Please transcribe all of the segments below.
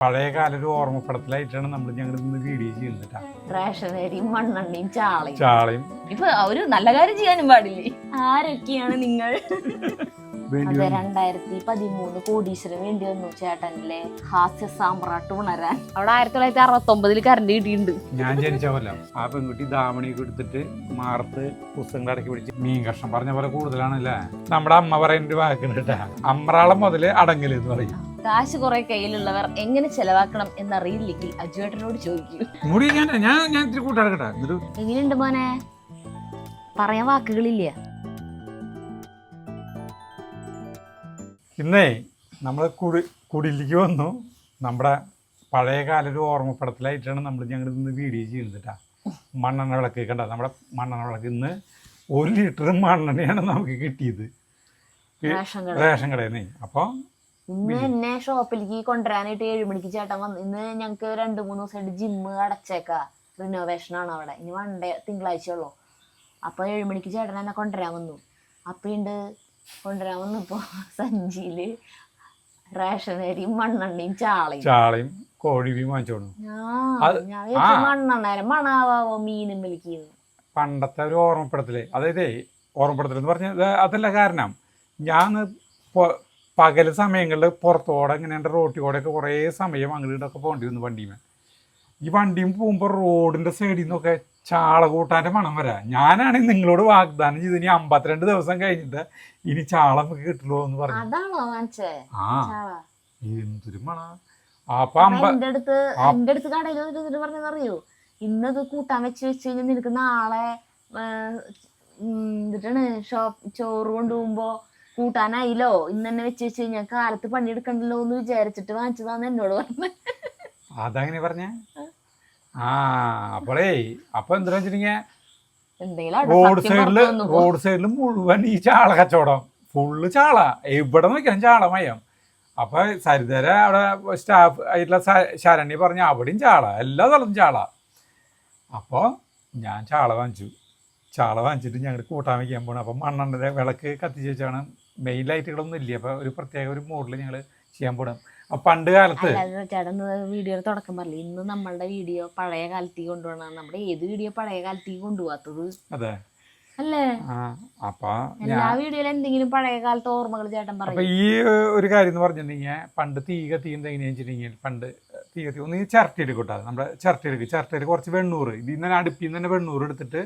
പഴയകാല ഒരു ഓർമ്മപ്പെടുത്തലായിട്ടാണ് നമ്മൾ ഞങ്ങൾ ഇന്ന് വീഡിയോ ചെയ്യുന്നത്. റേഷനരിയും മണ്ണെണ്ണയും ചാളയും ചാളയും ഇപ്പൊ ഒരു നല്ല കാര്യം ചെയ്യാനും പാടില്ലേ? ആരൊക്കെയാണ് നിങ്ങൾ? അതെ, 2013 കോടീശ്വരൻ വേണ്ടി വന്നു ചേട്ടനിലെ ഹാസ്യ സാമ്രാട്ട് ഉണരാൻ. അവിടെ 1969 കറണ്ട് കിട്ടിയിട്ടുണ്ട്. ഞാൻ ജനിച്ച കൊല്ലം ആ പെൺകുട്ടി ദാമണിയൊക്കെ എടുത്തിട്ട് മാർത്ത് പുസ്തകങ്ങൾ അടക്കി പിടിച്ച് മീൻ കഷ്ണം പറഞ്ഞ പോലെ കൂടുതലാണല്ലേ. നമ്മുടെ അമ്മ പറയുന്ന ഒരു വാക്കുണ്ട് കേട്ടാ, അമ്രാളം മുതല് അടങ്ങല് എന്ന് പറയും. കാശ് കുറെ കയ്യിലുള്ളവർ എങ്ങനെ ചെലവാക്കണം എന്നറിയില്ലെങ്കിൽ അജുവേട്ടനോട് ചോദിക്കൂ. ഞാൻ ഇത്തിരി കൂട്ടാടക്കട്ടെ. എങ്ങനെയുണ്ട് മോനെ? പറയാൻ വാക്കുകളില്ല. ഇന്നേ നമ്മൾ കുടിലേക്ക് വന്നു. നമ്മുടെ പഴയകാല ഒരു ഓർമ്മപ്പെടുത്തലായിട്ടാണ് ഞങ്ങൾ ഇന്ന് വീഡിയോ ചെയ്യുന്നത്. മണ്ണെണ്ണ വിളക്ക് കണ്ട, നമ്മുടെ മണ്ണെണ്ണ വിളക്ക് ഇന്ന് 1 ലിറ്റർ മണ്ണെണ്ണയാണ് നമുക്ക് കിട്ടിയത് റേഷൻ കടയിൽ നിന്ന്. അപ്പോൾ ഇന്ന് എന്നെ ഷോപ്പിലേക്ക് കൊണ്ടുവരാനായിട്ട് 7 മണിക്ക് ചേട്ടൻ വന്നു. ഇന്ന് ഞങ്ങക്ക് 2-3 ദിവസമായിട്ട് ജിമ്മ് അടച്ചേക്കാ, റിനോവേഷൻ ആണ് അവിടെ. ഇനി വണ്ടേ തിങ്കളാഴ്ച ഉള്ളൂ. അപ്പൊ 7 മണിക്ക് ചേട്ടൻ എന്നെ കൊണ്ടുവരാൻ വന്നു. അപ്പണ്ട് കൊണ്ടുവരാൻ വന്നപ്പോ സഞ്ചിയില് റേഷനരിയും മണ്ണെണ്ണയും ചാളയും കോഴിയും വാങ്ങിച്ചോളൂ. ഞാൻ മണ്ണെണ്ണ മണാവോ മീനും വിളിക്കുന്നു. പണ്ടത്തെ ഒരു ഓർമ്മപ്പെടുത്തല്, അതായത് ഓർമ്മപ്പെടുത്തൽ എന്ന് പറഞ്ഞാൽ അതല്ല. കാരണം ഞാൻ പകല് സമയങ്ങളിൽ പുറത്തോടെ ഇങ്ങനെ എൻ്റെ റോട്ടിലൂടെയൊക്കെ കുറേ സമയം അങ്ങോട്ടൊക്കെ പോകേണ്ടി വന്നു വണ്ടിയുമേ. ഈ വണ്ടിയും പോകുമ്പോൾ റോഡിൻ്റെ സൈഡിൽ നിന്നൊക്കെ ചാള കൂട്ടാൻ്റെ മണം വരാം. ഞാനാണെങ്കിൽ നിങ്ങളോട് വാഗ്ദാനം ചെയ്ത് ഇനി 52 ദിവസം കഴിഞ്ഞിട്ട് ഇനി ചാള നമുക്ക് കിട്ടുള്ളൂ എന്ന് പറഞ്ഞു. എന്തൊരു മണ. അപ്പൊ എന്റെ അടുത്ത് കടയിൽ പറഞ്ഞറിയോ, ഇന്നത് കൂട്ടാൻ വെച്ച് കഴിഞ്ഞാൽ നിനക്ക് നാളെ എന്നിട്ടാണ് ചോറ് കൊണ്ടുപോകുമ്പോ കൂട്ടാനായില്ലോ, ഇന്ന് തന്നെ വെച്ച് കഴിഞ്ഞാൽ കാലത്ത് പണിയെടുക്കണ്ടല്ലോ എന്ന് വിചാരിച്ചിട്ട് വാങ്ങിച്ചതാന്ന് എന്നോട് പറഞ്ഞത്. അതങ്ങനെ പറഞ്ഞ അപ്പൊ എന്താ വെച്ചിട്ടുണ്ടെങ്കിൽ റോഡ് സൈഡില് മുഴുവൻ ഈ ചാള കച്ചവടം, ഫുള്ള് ചാള. എവിടെ നോക്കിയാലും ചാളമയം. അപ്പൊ സരിതര അവിടെ സ്റ്റാഫ് ആയിട്ടുള്ള ശരണ്യ പറഞ്ഞ അവിടെയും ചാള, എല്ലാ സ്ഥലത്തും ചാള. അപ്പോൾ ഞാൻ ചാള വാങ്ങിച്ചിട്ട് ഞങ്ങൾ കൂട്ടാൻ വയ്ക്കാൻ പോകണം. അപ്പം മണ്ണെണ്ണ വിളക്ക് കത്തിച്ച് വെച്ചാണ്. മെയിൻ ലൈറ്റുകളൊന്നും ഇല്ല. അപ്പോൾ ഒരു പ്രത്യേക ഒരു മോഡിൽ ഞങ്ങൾ ചെയ്യാൻ പോകണം. അപ്പം പണ്ട് കാലത്ത് ചേട്ടൻ വീഡിയോയുടെ തുടക്കം പറഞ്ഞില്ല, ഇന്ന് നമ്മളുടെ വീഡിയോ പഴയ കാലത്തേക്ക് കൊണ്ടുപോകണം. നമ്മുടെ ഏത് വീഡിയോ പഴയ കാലത്തേക്ക് കൊണ്ടുപോകാത്തത്? അതെ അല്ലേ? അപ്പൊ എല്ലാ വീഡിയോയിലും എന്തെങ്കിലും പഴയ കാലത്തെ ഓർമ്മകൾ ചേട്ടൻ പറയും. അപ്പൊ ഈ ഒരു കാര്യം എന്ന് പറഞ്ഞിട്ടുണ്ടെങ്കിൽ പണ്ട് തീ കത്തിക്കുന്നത് എങ്ങനെയാണെന്ന് വെച്ചിട്ടുണ്ടെങ്കിൽ, പണ്ട് തീ കത്തി ഒന്ന് ചിരട്ടിയെടുക്കട്ടെ. നമ്മുടെ ചിരട്ടയിൽ കുറച്ച് വെണ്ണൂറ്, ഇതിൽ നിന്ന് അടുപ്പിൽ നിന്ന് തന്നെ വെണ്ണൂറ് എടുത്തിട്ട്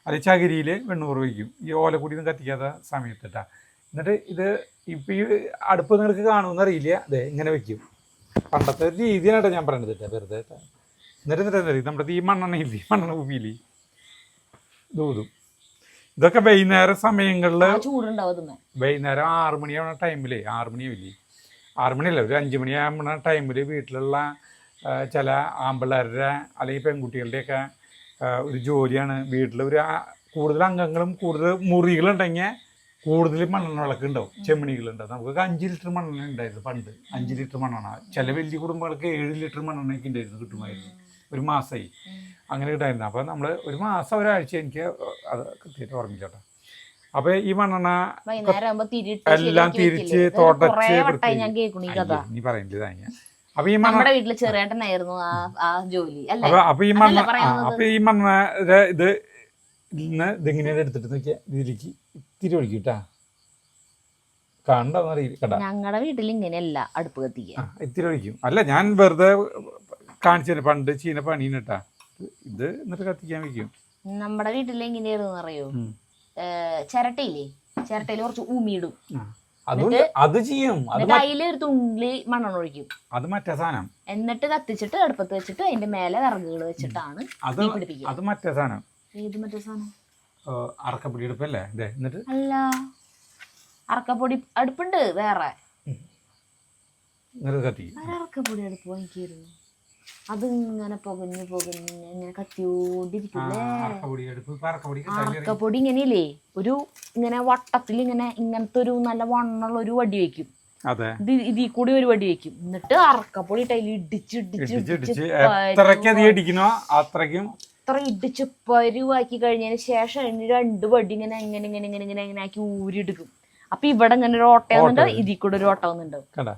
അത് ചകിരിയിൽ വെണ്ണൂറ് വയ്ക്കും. ഈ ഓലക്കൂടി ഒന്നും കത്തിക്കാത്ത സമയത്തിട്ടാ. എന്നിട്ട് ഇത് ഇപ്പം ഈ അടുപ്പ് നിങ്ങൾക്ക് കാണുമെന്ന് അറിയില്ല, അതെ ഇങ്ങനെ വെക്കും. പണ്ടത്തെ രീതിയാണ് ഞാൻ പറയണത് കേട്ടോ, വെറുതെ കേട്ടോ. എന്നിട്ട് നമ്മുടെ ഈ മണ്ണെണ്ണ കുപ്പിയിൽ ദൂതും ഇതൊക്കെ വൈകുന്നേരം സമയങ്ങളിൽ വൈകുന്നേരം 6 മണിയാവുന്ന ടൈമിൽ, 6 മണിയാവില്ലേ, 6 മണിയല്ല, ഒരു 5 മണിയാവുന്ന ടൈമിൽ വീട്ടിലുള്ള ചില ആമ്പിള്ളേരുടെ അല്ലെങ്കിൽ പെൺകുട്ടികളുടെയൊക്കെ ഒരു ജോലിയാണ്. വീട്ടിൽ ഒരു കൂടുതൽ അംഗങ്ങളും കൂടുതൽ മുറികളുണ്ടെങ്കിൽ കൂടുതൽ മണ്ണെണ്ണ വിളക്ക് ഉണ്ടാവും, ചെമ്മണികളുണ്ടാവും. നമുക്കൊക്കെ 5 ലിറ്റർ മണ്ണെണ്ണ ഉണ്ടായിരുന്നു പണ്ട്. 5 ലിറ്റർ മണ്ണെണ്ണ ചില വലിയ കുടുംബങ്ങൾക്ക് 7 ലിറ്റർ മണ്ണെണ്ണയൊക്കെ ഉണ്ടായിരുന്നു, കിട്ടുമായിരുന്നു ഒരു മാസമായി. അങ്ങനെ കിട്ടായിരുന്നു. അപ്പോൾ നമ്മൾ ഒരു മാസം ഒരാഴ്ച, എനിക്ക് അത് കൃത്യമായിട്ട് ഓർമ്മിച്ചോട്ടെ. അപ്പോൾ ഈ മണ്ണെണ്ണ എല്ലാം തിരിച്ച് തുടച്ച് നീ പറയേണ്ടത്. അപ്പൊ ഈ മണ്ണ ഈ മണ്ണ ഇത് ഇതെങ്ങനെയാണ് എടുത്തിട്ട് നോക്കിയാ ഇതിലേക്ക് ഇത്തിരി ഒഴിക്കും കേട്ടാ. കണ്ടോന്ന് അറിയില്ല. ഞങ്ങളുടെ വീട്ടിൽ ഇങ്ങനെയല്ല അടുപ്പ് കത്തിക്കുക, ഇത്തിരി ഒഴിക്കും. അല്ല, ഞാൻ വെറുതെ കാണിച്ചു പണ്ട് ചീന പണീന് കേട്ടാ. ഇത് എന്നിട്ട് കത്തിക്കാൻ വെക്കും. നമ്മുടെ വീട്ടിൽ എങ്ങനെയായിരുന്നു അറിയോ, ചിരട്ടയില്ലേ, ചിരട്ടയിൽ കുറച്ച് ഉമിയിടും, അത് ചെയ്യും. അതില് ഒരു തുള്ളി മണ്ണെണ്ണ ഒഴിക്കും, അത് മറ്റേ സാധനം. എന്നിട്ട് കത്തിച്ചിട്ട് അടുപ്പത്ത് വെച്ചിട്ട് അതിന്റെ മേലെ വിറകുകൾ വെച്ചിട്ടാണ് പിടിപ്പിക്കുക. അത് മറ്റേ സാധനം. ഏത് മറ്റേ സാധനം? അറക്കപ്പൊടി അടുപ്പല്ലേ? എന്നിട്ട് അല്ല, അറക്കപ്പൊടി അടുപ്പുണ്ട് വേറെ. അറക്കപ്പൊടി അടുപ്പ് വാങ്ങിക്കായിരുന്നു. അതിങ്ങനെ പുകഞ്ഞ് ഇങ്ങനെ കത്തിയോണ്ടിരിക്കില്ലേ. അറക്കപ്പൊടി ഇങ്ങനെയില്ലേ, ഒരു ഇങ്ങനെ വട്ടത്തിൽ ഇങ്ങനത്തെ ഒരു നല്ല വണ്ണുള്ള ഒരു വടി വെക്കും. ഇതിൽ കൂടി ഒരു വടി വെക്കും. എന്നിട്ട് അറക്കപ്പൊടി ഇട്ടതിൽ ഇടിച്ച് അത്ര ഇടിച്ച് പരുവാക്കി കഴിഞ്ഞതിന് ശേഷം 2 വടി ഇങ്ങനെ ഇങ്ങനെ ഇങ്ങനെ ഇങ്ങനെ ഇങ്ങനെ ഇങ്ങനെ ആക്കി ഊരിയെടുക്കും. അപ്പൊ ഇവിടെ ഇങ്ങനെ ഒരു ഓട്ട വന്നിട്ട് ഇതിൽ കൂടെ ഒരു ഓട്ട വന്നിട്ടുണ്ടാവും.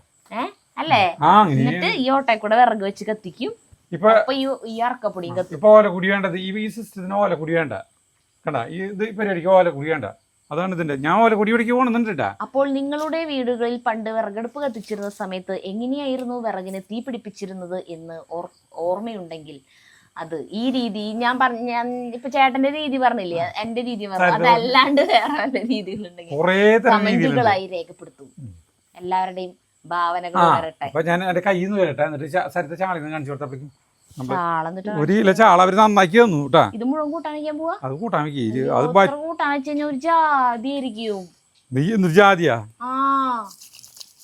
അല്ലേ? ആ എന്നിട്ട് ഈ ഓട്ടയിൽ കൂടെ വിറക് വെച്ച് കത്തിക്കും. ഇപ്പൊ അപ്പൊ ഈ അറക്കപ്പൊടിയും കത്തും. ഇപ്പൊ ഓലക്കുടി വേണ്ടത് ഈ സിസ്റ്റത്തിന് ഓലക്കുടി വേണ്ട കണ്ട ഇത് പരിപാടിക്ക് ഓലക്കുടി വേണ്ട. അതാണ് ഇതിന്റെ ഞാൻ ഓലക്കുടി പിടിക്ക് പോകണമെന്നുണ്ടാ. അപ്പോൾ നിങ്ങളുടെ വീടുകളിൽ പണ്ട് വിറകടുപ്പ് കത്തിച്ചിരുന്ന സമയത്ത് എങ്ങനെയായിരുന്നു വിറകിന് തീ പിടിപ്പിച്ചിരുന്നത് എന്ന് ഓർമ്മയുണ്ടെങ്കിൽ അത് ഈ രീതി ഞാൻ ഇപ്പൊ ചേട്ടന്റെ രീതി പറഞ്ഞില്ലേ, എന്റെ രീതി പറഞ്ഞു, അതല്ലാണ്ട് വേറെ വല്ല രീതികളുണ്ടെങ്കിൽ കമന്റുകളായി രേഖപ്പെടുത്തും. എല്ലാവരുടെയും ഭാവനകൾ വരട്ടെ. അപ്പൊ ഞാൻ എന്റെ കയ്യിൽ നിന്ന് വരട്ടെ, എന്നിട്ട് സരിത ചാളിന്ന് കാണിച്ചു കൊടുത്തപ്പോഴേക്കും ഒരു കിലോ ചാള അവര് നന്നാക്കി തന്നു കേട്ടാ. ഇത് മുഴുവൻ കൂട്ടാൻ വയ്ക്കാൻ പോവാ. അത് കൂട്ടാൻ കൂട്ടാൻ വെച്ച് കഴിഞ്ഞാൽ ഒരു ജാതിയായിരിക്കും. നീ എന്തൊരു ജാതിയാ?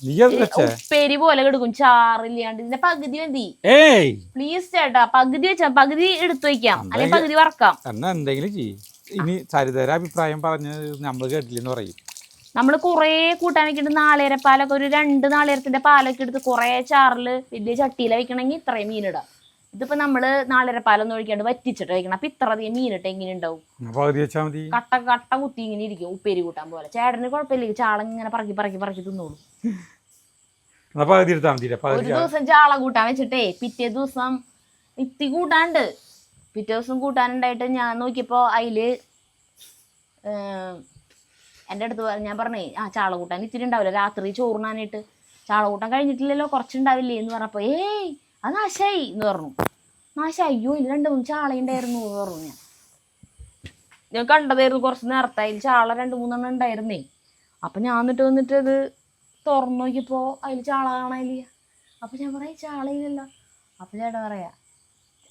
നീ അത് വെച്ചേ ഉപ്പേരി പോലെ കിടക്കും, ചാറില്ലാണ്ട്. ഇതിന്റെ പകുതി മതി പ്ലീസ് ചേട്ടാ. പകുതി വെച്ചാ പകുതി എടുത്തു വയ്ക്കാം, അല്ലെങ്കിൽ പകുതി വറക്കാം. എന്നാ എന്തെങ്കിലും ചെയ്യും. ഇനി സരിതയുടെ അഭിപ്രായം പറഞ്ഞ് നമ്മള് കേട്ടില്ലെന്ന് പറയും. നമ്മള് കൊറേ കൂട്ടാൻ വെക്കിട്ട് നാളേരപ്പാലൊക്കെ ഒരു 2 നാളേരത്തിന്റെ പാലൊക്കെ എടുത്ത് കൊറേ ചാറില് വലിയ ചട്ടിയില വെക്കണമെങ്കിൽ ഇത്രയും മീനിടാം. ഇതിപ്പോ നമ്മള് നാളേരപ്പാലൊന്നും ഒഴിക്കാണ്ട് വറ്റിച്ചിട്ട് വെക്കണം. അപ്പൊ ഇത്ര അധികം മീനിട്ട് എങ്ങനെ ഉണ്ടാവും? കട്ട കുത്തി ഇങ്ങനെ ഇരിക്കും, ഉപ്പേരി കൂട്ടാൻ പോലെ. ചേട്ടന് കുഴപ്പമില്ല, ചാള ഇങ്ങനെ പറക്കി തിന്നോളൂ. ഒരു ദിവസം ചാള കൂട്ടാൻ വെച്ചിട്ടേ പിറ്റേ ദിവസം ഇത്തി കൂട്ടാണ്ട് പിറ്റേ ദിവസം കൂട്ടാനുണ്ടായിട്ട് ഞാൻ നോക്കിയപ്പോ അതില് എൻ്റെ അടുത്ത് ഞാൻ പറഞ്ഞേ ചാള കൂട്ടാൻ ഇത്തിരി ഉണ്ടാവില്ല, രാത്രി ചോറിനാനായിട്ട് ചാള കൂട്ടാൻ കഴിഞ്ഞിട്ടില്ലല്ലോ, കുറച്ചുണ്ടാവില്ലേ എന്ന് പറഞ്ഞപ്പോ അത് നാശായി എന്ന് പറഞ്ഞു. നാശായി? അയ്യോ ഇല്ല, 2-3 ചാള ഉണ്ടായിരുന്നു എന്ന് പറഞ്ഞു. ഞാൻ കണ്ടതായിരുന്നു കുറച്ച് നേരത്തെ, അതിൽ ചാള 2-3 ഉണ്ടായിരുന്നേ. അപ്പൊ ഞാൻ വന്നിട്ട് അത് തുറന്നു നോക്കിയപ്പോ അതിൽ ചാള കാണാനില്ല. അപ്പൊ ഞാൻ പറയാ ചാളയില്ലല്ലോ. അപ്പൊ ചേട്ടൻ പറയാ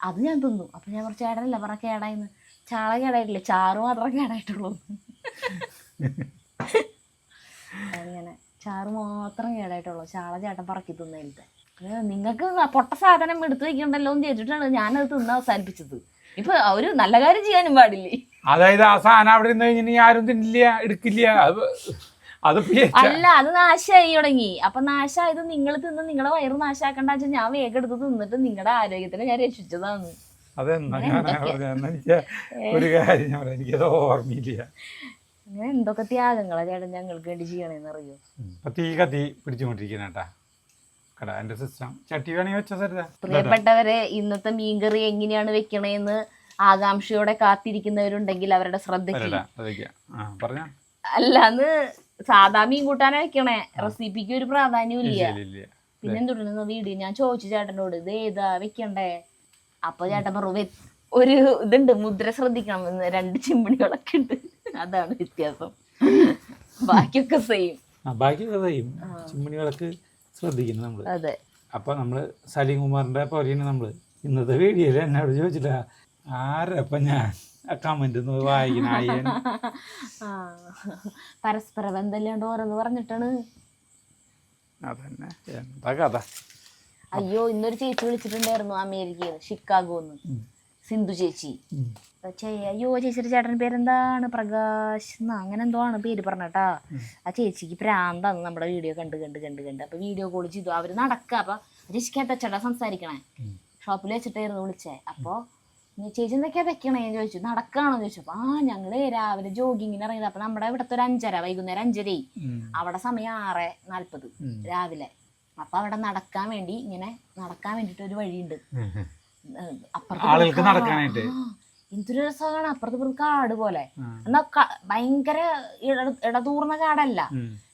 അത് ഞാൻ തിന്നു. അപ്പൊ ഞാൻ പറഞ്ഞ ചേട്ടനല്ല പറ കേടായിന്ന്. ചാള കേടായിട്ടില്ല, ചാറ് മാത്രമേ കേടായിട്ടുള്ളൂ. അങ്ങനെ ചാറ് മാത്രം കേടായിട്ടുള്ളൂ, ചാള ചേട്ടൻ പറക്കി തിന്നേലത്തെ. നിങ്ങൾക്ക് പൊട്ട സാധനം എടുത്തു വെക്കണ്ടല്ലോ എന്ന് ചോദിച്ചിട്ടാണ് ഞാനത് തിന്ന് അവസാനിപ്പിച്ചത്. ഇപ്പൊ ഒരു നല്ല കാര്യം ചെയ്യാനും പാടില്ലേ? അതായത് ആ സാധനം അവിടെ നിന്ന് ആരും തിന്നില്ല, എടുക്കില്ല. അല്ല, അത് നാശമായി തുടങ്ങി. അപ്പൊ നാശമായത് നിങ്ങൾ തിന്ന് നിങ്ങളെ വയറ് നാശാക്കണ്ട വെച്ചാൽ ഞാൻ വേഗം എടുത്ത് തിന്നിട്ട് നിങ്ങളുടെ ആരോഗ്യത്തിനെ ഞാൻ രക്ഷിച്ചതാണ്. ഒരു കാര്യം എനിക്കത് ഓർമ്മയില്ല. അങ്ങനെ എന്തൊക്കെ ത്യാഗങ്ങളാ ചേട്ടൻ ഞങ്ങൾക്ക് വേണ്ടി ചെയ്യണേന്ന് അറിയോ? തീ കത്തി പിടിച്ചുകൊണ്ടിരിക്കണേട്ടാ എന്റെ സിസ്റ്റം. ചട്ടി വേണമെങ്കിൽ വെച്ച സരിത. പ്രിയപ്പെട്ടവരെ, ഇന്നത്തെ മീൻകറി എങ്ങനെയാണ് വെക്കണേന്ന് ആകാംക്ഷയോടെ കാത്തിരിക്കുന്നവരുണ്ടെങ്കിൽ അവരുടെ ശ്രദ്ധയ്ക്ക്. അല്ലാന്ന് സാധാ മീൻ കൂട്ടാനാ വെക്കണേ, റെസിപ്പിക്ക് ഒരു പ്രാധാന്യവും ഇല്ല. പിന്നെ എന്തുണ്ടെന്ന് വീഡിയോ ഞാൻ ചോദിച്ചു ചേട്ടനോട്, ഇത് ഏതാ വെക്കണ്ടേ? അപ്പൊ ചേട്ടൻ പറഞ്ഞു ഒരു ഇതുണ്ട്, മുദ്ര ശ്രദ്ധിക്കണം, 2 ചിമ്മിണികളൊക്കെ ഉണ്ട്, അതാണ് വ്യത്യാസം. ബാക്കിയൊക്കെ സെയിം. ചിമ്മിണികളൊക്കെ ശ്രദ്ധിക്കണം നമ്മള്. അതെ. അപ്പൊ നമ്മള് സലീം കുമാറിന്റെ പോലെയാണ് നമ്മള് ഇന്നത്തെ വീഡിയോയില് എന്നോട് ചോദിച്ചില്ല ആരപ്പ ഞാൻ കമന്റ് വായിക്കണ. പരസ്പര ബന്ധമില്ലാണ്ട് ഓരോന്ന് പറഞ്ഞിട്ടാണ്. അതന്നെ എന്താ കഥ. അയ്യോ, ഇന്നൊരു ചേച്ചി വിളിച്ചിട്ടുണ്ടായിരുന്നു അമേരിക്കയിൽ, ഷിക്കാഗോന്ന്, സിന്ധു ചേച്ചി. അയ്യോ ചേച്ചിയുടെ ചേട്ടൻ്റെ പേരെന്താണ്, പ്രകാശ് അങ്ങനെ എന്തോ ആണ് പേര് പറഞ്ഞട്ടാ. ആ ചേച്ചിക്ക് പ്രാന്താന്ന് നമ്മുടെ വീഡിയോ കണ്ട്. അപ്പൊ വീഡിയോ കോൾ ചെയ്തു. അവര് നടക്കുക. അപ്പൊ ചേച്ചിക്ക് എന്താ സംസാരിക്കണേ, ഷോപ്പിൽ വെച്ചിട്ടായിരുന്നു വിളിച്ചേ. അപ്പൊ ചേച്ചി എന്തൊക്കെയാ വെക്കണേ എന്ന് ചോദിച്ചു. നടക്കാണോ ചോദിച്ചപ്പോ ഞങ്ങള് രാവിലെ ജോഗിങ്ങിന് ഇറങ്ങിയത്. അപ്പൊ നമ്മുടെ ഇവിടുത്തെ ഒരു 5:30, വൈകുന്നേരം 5:30, അവിടെ സമയം 6:40 രാവിലെ. അപ്പൊ അവിടെ നടക്കാൻ വേണ്ടിട്ട് ഒരു വഴിയുണ്ട്. അപ്പുറത്ത് എന്തൊരു രസമാണ്, അപ്പുറത്ത് കാട് പോലെ. എന്നാ ഭയങ്കര ഇടതൂർന്ന കാടല്ല,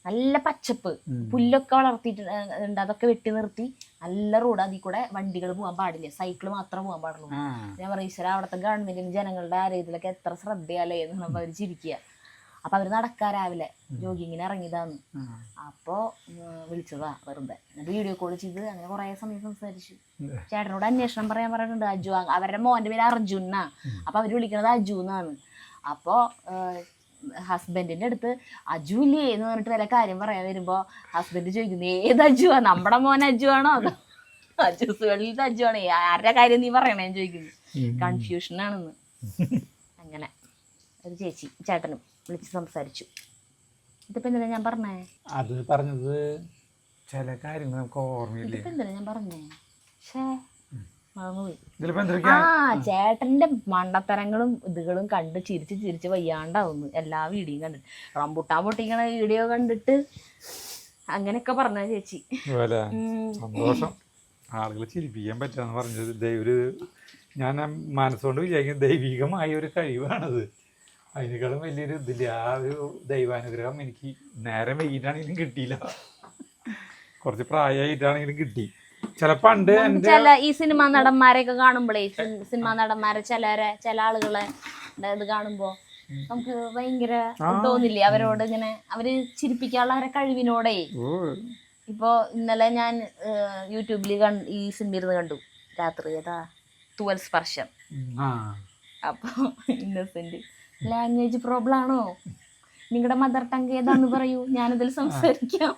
നല്ല പച്ചപ്പ്, പുല്ലൊക്കെ വളർത്തിയിട്ടുണ്ട്. അതൊക്കെ വെട്ടി നിർത്തി നല്ല റോഡ്. അതിൽ കൂടെ വണ്ടികൾ പോകാൻ പാടില്ല, സൈക്കിള് മാത്രമേ പോകാൻ പാടുള്ളൂ. ഞാൻ പറയും ഈശ്വര, അവിടുത്തെ ഗവൺമെന്റിന് ജനങ്ങളുടെ ആരോഗ്യത്തിലൊക്കെ എത്ര ശ്രദ്ധയല്ലേ എന്ന് പറഞ്ഞപ്പോ അവര് ചിരിക്കുക. അപ്പൊ അവര് നടക്കാ രാവിലെ ജോഗിങ്ങിന് ഇറങ്ങിയതാന്ന്. അപ്പൊ വിളിച്ചതാ വെറുതെ. എന്നിട്ട് വീഡിയോ കോൾ ചെയ്ത് അങ്ങനെ കുറെ സമയം സംസാരിച്ചു. ചേട്ടനോട് അന്വേഷണം പറയാൻ പറഞ്ഞിട്ടുണ്ട്. അജു, അവരുടെ മോന്റെ പേര് അർജുൻ എന്നാ. അപ്പൊ അവര് വിളിക്കണത് അജു എന്നാണ്. അപ്പൊ ഹസ്ബൻഡിന്റെ അടുത്ത് അജു ഇല്ലേ എന്ന് പറഞ്ഞിട്ട് വല്ല കാര്യം പറയാൻ വരുമ്പോ ഹസ്ബൻഡ് ചോദിക്കുന്നു, ഏത് അജുവാ, നമ്മുടെ മോൻ അജു ആണോ അതോ അജുസുകളിലത്തെ അജു ആണോ, ആരുടെ കാര്യം നീ പറയണേന്ന് ചോദിക്കുന്നു. കൺഫ്യൂഷനാണെന്ന്. അങ്ങനെ ഒരു ചേച്ചി ചേട്ടനും വിളിച്ച് സംസാരിച്ചു. ഇതിപ്പോ എന്താ ഞാൻ പറഞ്ഞേ? അത് പറഞ്ഞത് ചില കാര്യങ്ങൾ നമുക്ക് ഓർമ്മയില്ല. ഇതിപ്പോ എന്താ ഞാൻ പറഞ്ഞേ? ചേട്ടന്റെ മണ്ടത്തരങ്ങളും ഇതുകളും കണ്ട് ചിരിച്ച് വയ്യാണ്ടാവുന്നു. എല്ലാ വീഡിയോയും കണ്ടിട്ട് റംബുട്ടാൻ പൊട്ടിക്കണ വീഡിയോ കണ്ടിട്ട് അങ്ങനെയൊക്കെ പറഞ്ഞ ചേച്ചി. അതുപോലെ സന്തോഷം. ആളുകളെ ചിരിപ്പിക്കാൻ പറ്റാന്ന് പറഞ്ഞത് ഒരു ഞാൻ മനസ്സുകൊണ്ട് വിചാരിക്കുന്ന ദൈവികമായ ഒരു കഴിവാണത്. അതിനേക്കാളും വലിയൊരു ഇതില്ല. ആ ഒരു ദൈവാനുഗ്രഹം എനിക്ക് നേരം വൈകിട്ടാണെങ്കിലും കിട്ടിയില്ല, കുറച്ച് പ്രായമായിട്ടാണെങ്കിലും കിട്ടി. ചിലപ്പണ്ട് ചില ഈ സിനിമാ നടന്മാരെയൊക്കെ കാണുമ്പോഴേ, സിനിമാ നടന്മാരെ ചില ആളുകളെ ഇത് കാണുമ്പോ നമുക്ക് ഭയങ്കര തോന്നില്ലേ അവരോട്, ഇങ്ങനെ അവര് ചിരിപ്പിക്കാനുള്ള അവരെ കഴിവിനോടെ. ഇപ്പൊ ഇന്നലെ ഞാൻ യൂട്യൂബിൽ ഈ സിനിമ കണ്ടു, രാത്രി ഏതാ തൂവൽ സ്പർശം. അപ്പൊ ഇന്നസെന്റ്, ലാംഗ്വേജ് പ്രോബ്ലം ആണോ, നിങ്ങളുടെ മദർ ടങ് ഏതാന്ന് പറയൂ, ഞാനിതിൽ സംസാരിക്കാം,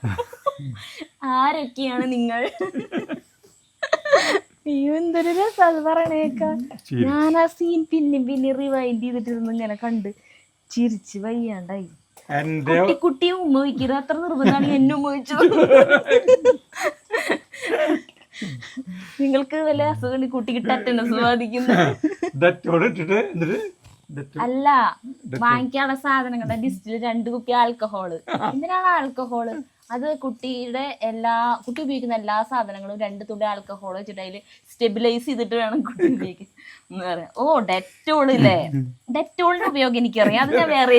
ആരൊക്കെയാണ് നിങ്ങൾ. അയ്യോ എന്തൊരു രസം അത് പറയണേക്ക. ഞാൻ ആ സീൻ പിന്നെ റിവൈൻഡ് ചെയ്തിട്ടിരുന്നു, ഇങ്ങനെ കണ്ട് ചിരിച്ച് വയ്യാണ്ടായി. കുട്ടി ഉമ്മ വയ്ക്കുന്നത് അത്ര നിർബന്ധമാണ്, എന്നെ ഉമ്മ വച്ചു. നിങ്ങൾക്ക് വല്ല അസുഖം കുട്ടിക്ക് അറ്റൻഡൻസ് ബാധിക്കുന്നു. അല്ല, വാങ്ങിക്കാനുള്ള സാധനങ്ങളുടെ ലിസ്റ്റിൽ 2 കുപ്പി ആൽക്കഹോള്. എന്തിനാണ് ആൽക്കഹോള്? അത് കുട്ടി ഉപയോഗിക്കുന്ന എല്ലാ സാധനങ്ങളും 2 തുള്ളി ആൽക്കഹോൾ വെച്ചിട്ട് അതിൽ സ്റ്റെബിലൈസ് ചെയ്തിട്ട് വേണം കുട്ടി ഉപയോഗിക്കാൻ എന്ന് പറയാം. ഓ ഡെറ്റോൾ ഇല്ലേ, ഡെറ്റോളിന്റെ ഉപയോഗം എനിക്കറിയാം, അത് ഞാൻ വേറെ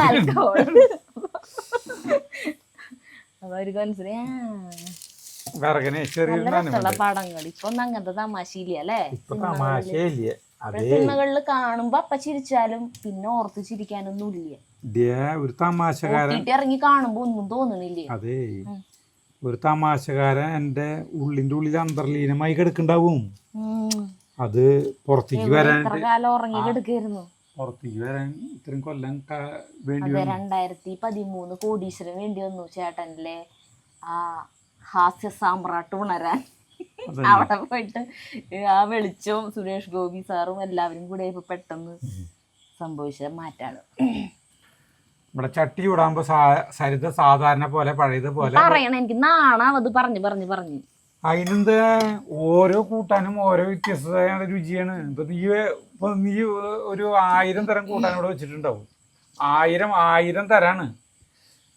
ആൽക്കഹോൾ. അപ്പൊ അവർക്ക് മനസ്സിലായി. നല്ല രസമുള്ള പടങ്ങൾ. ഇപ്പൊ ഒന്നും അങ്ങനത്തെ തമാശയില്ല അല്ലേ സിനിമകളിൽ കാണുമ്പോ. അപ്പൊ ചിരിച്ചാലും പിന്നെ ഓർത്ത് ചിരിക്കാനൊന്നും ഇല്ല. ഒരു തമാശക്കാരൻ ഇറങ്ങി കാണുമ്പോ ഒന്നും തോന്നണില്ലേ. അതെ, ഒരു തമാശക്കാരൻ എന്റെ ഉള്ളിന്റെ ഉള്ളിൽ അന്തർലീനമായി കിടക്കുണ്ടാവും. അത് പുറത്തേക്ക് വരാൻ ഉറങ്ങി കിടക്കായിരുന്നു. പുറത്തേക്ക് വരാൻ ഇത്രയും കൊല്ലം വേണ്ടി. 2013 കോടീശ്വരൻ വേണ്ടി വന്നു ചേട്ടനിലെ ആ ഹാസ്യ സാമ്രാട്ട് ഉണരാൻ. അവിടെ പോയിട്ട് ആ വെളിച്ചവും സുരേഷ് ഗോപി സാറും എല്ലാവരും കൂടെ ഇപ്പൊ പെട്ടെന്ന് സംഭവിച്ച മാറ്റാണ്. ഇവിടെ ചട്ടി ചൂടാകുമ്പോ സരിത സാധാരണ പോലെ പഴയതുപോലെ പറയണ, എനിക്ക് നാണാവത് പറഞ്ഞു. അതിനെന്ത് ഓരോ കൂട്ടാനും ഓരോ വ്യത്യസ്തമായ രുചിയാണ്. ഇപ്പൊ നീ ഒരു 1000 തരം കൂട്ടാൻ ഇവിടെ വെച്ചിട്ടുണ്ടാവും. 1000 തരാണ്.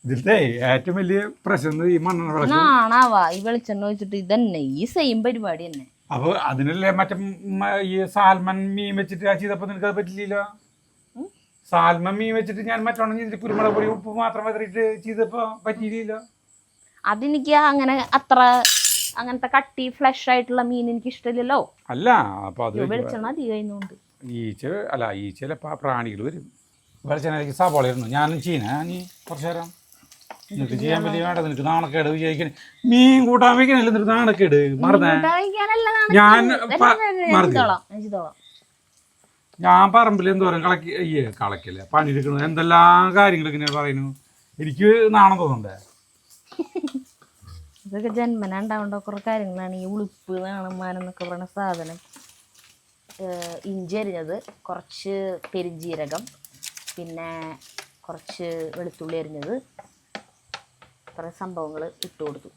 ഇതിലത്തെ ഏറ്റവും വലിയ പ്രശ്നം ഈ മണ്ണെണ്ണ ഈ വെളിച്ചെണ്ണ വെച്ചിട്ട് ഇതന്നെ ഈ സെയിം പരിപാടി തന്നെ. അപ്പൊ അതിനല്ലേ മറ്റേ ഈ സാൽമൺ മീൻ വെച്ചിട്ട് ചെയ്തപ്പോ നിനക്ക് അത് പറ്റില്ലല്ലോ. സാൽമൺ മീൻ വെച്ചിട്ട് ഞാൻ മറ്റോണം ചെയ്തിട്ട് കുരുമുളക് പൊടി ഉപ്പ് മാത്രം വെച്ചിട്ട് ചെയ്തപ്പോ പറ്റിയില്ലല്ലോ. അതെനിക്ക് അങ്ങനെ അങ്ങനത്തെ കട്ടി ഫ്ലഷ് ആയിട്ടുള്ള മീൻ എനിക്ക് ഇഷ്ടമില്ലല്ലോ. അല്ല അപ്പൊ അത് വെളിച്ചെണ്ണ അധികം ഈച്ചല പ്രാണികൾ വരും. വെളിച്ചെണ്ണയ്ക്ക് സവാള ഇരുന്നു ഞാനും ചീന നീ കുറച്ചു നേരം നിനക്ക് ചെയ്യാൻ വലിയ വേണ്ട. നിനക്ക് നാണക്കേട് വിചാരിക്കണേ. മീൻ കൂട്ടാൻ വയ്ക്കണല്ലേ നിനക്ക് നാണക്കേട്. ഞാൻ പറമ്പിൽ എന്തോരം കളക്കില്ല പണിയെടുക്കണു, എന്തെല്ലാം കാര്യങ്ങൾ ഇങ്ങനെ പറയുന്നു. എനിക്ക് നാണം തോന്നണ്ടേ. ഇതൊക്കെ ജന്മന ഉണ്ടാവേണ്ട കുറെ കാര്യങ്ങളാണ്. ഈ ഉളുപ്പ് നാണന്മാരെന്നൊക്കെ പറയുന്ന സാധനം. ഇഞ്ചി അരിഞ്ഞത്, കുറച്ച് പെരുംജീരകം, പിന്നെ കുറച്ച് വെളുത്തുള്ളി അരിഞ്ഞത്, കുറേ സംഭവങ്ങൾ ഇട്ട് കൊടുത്തു.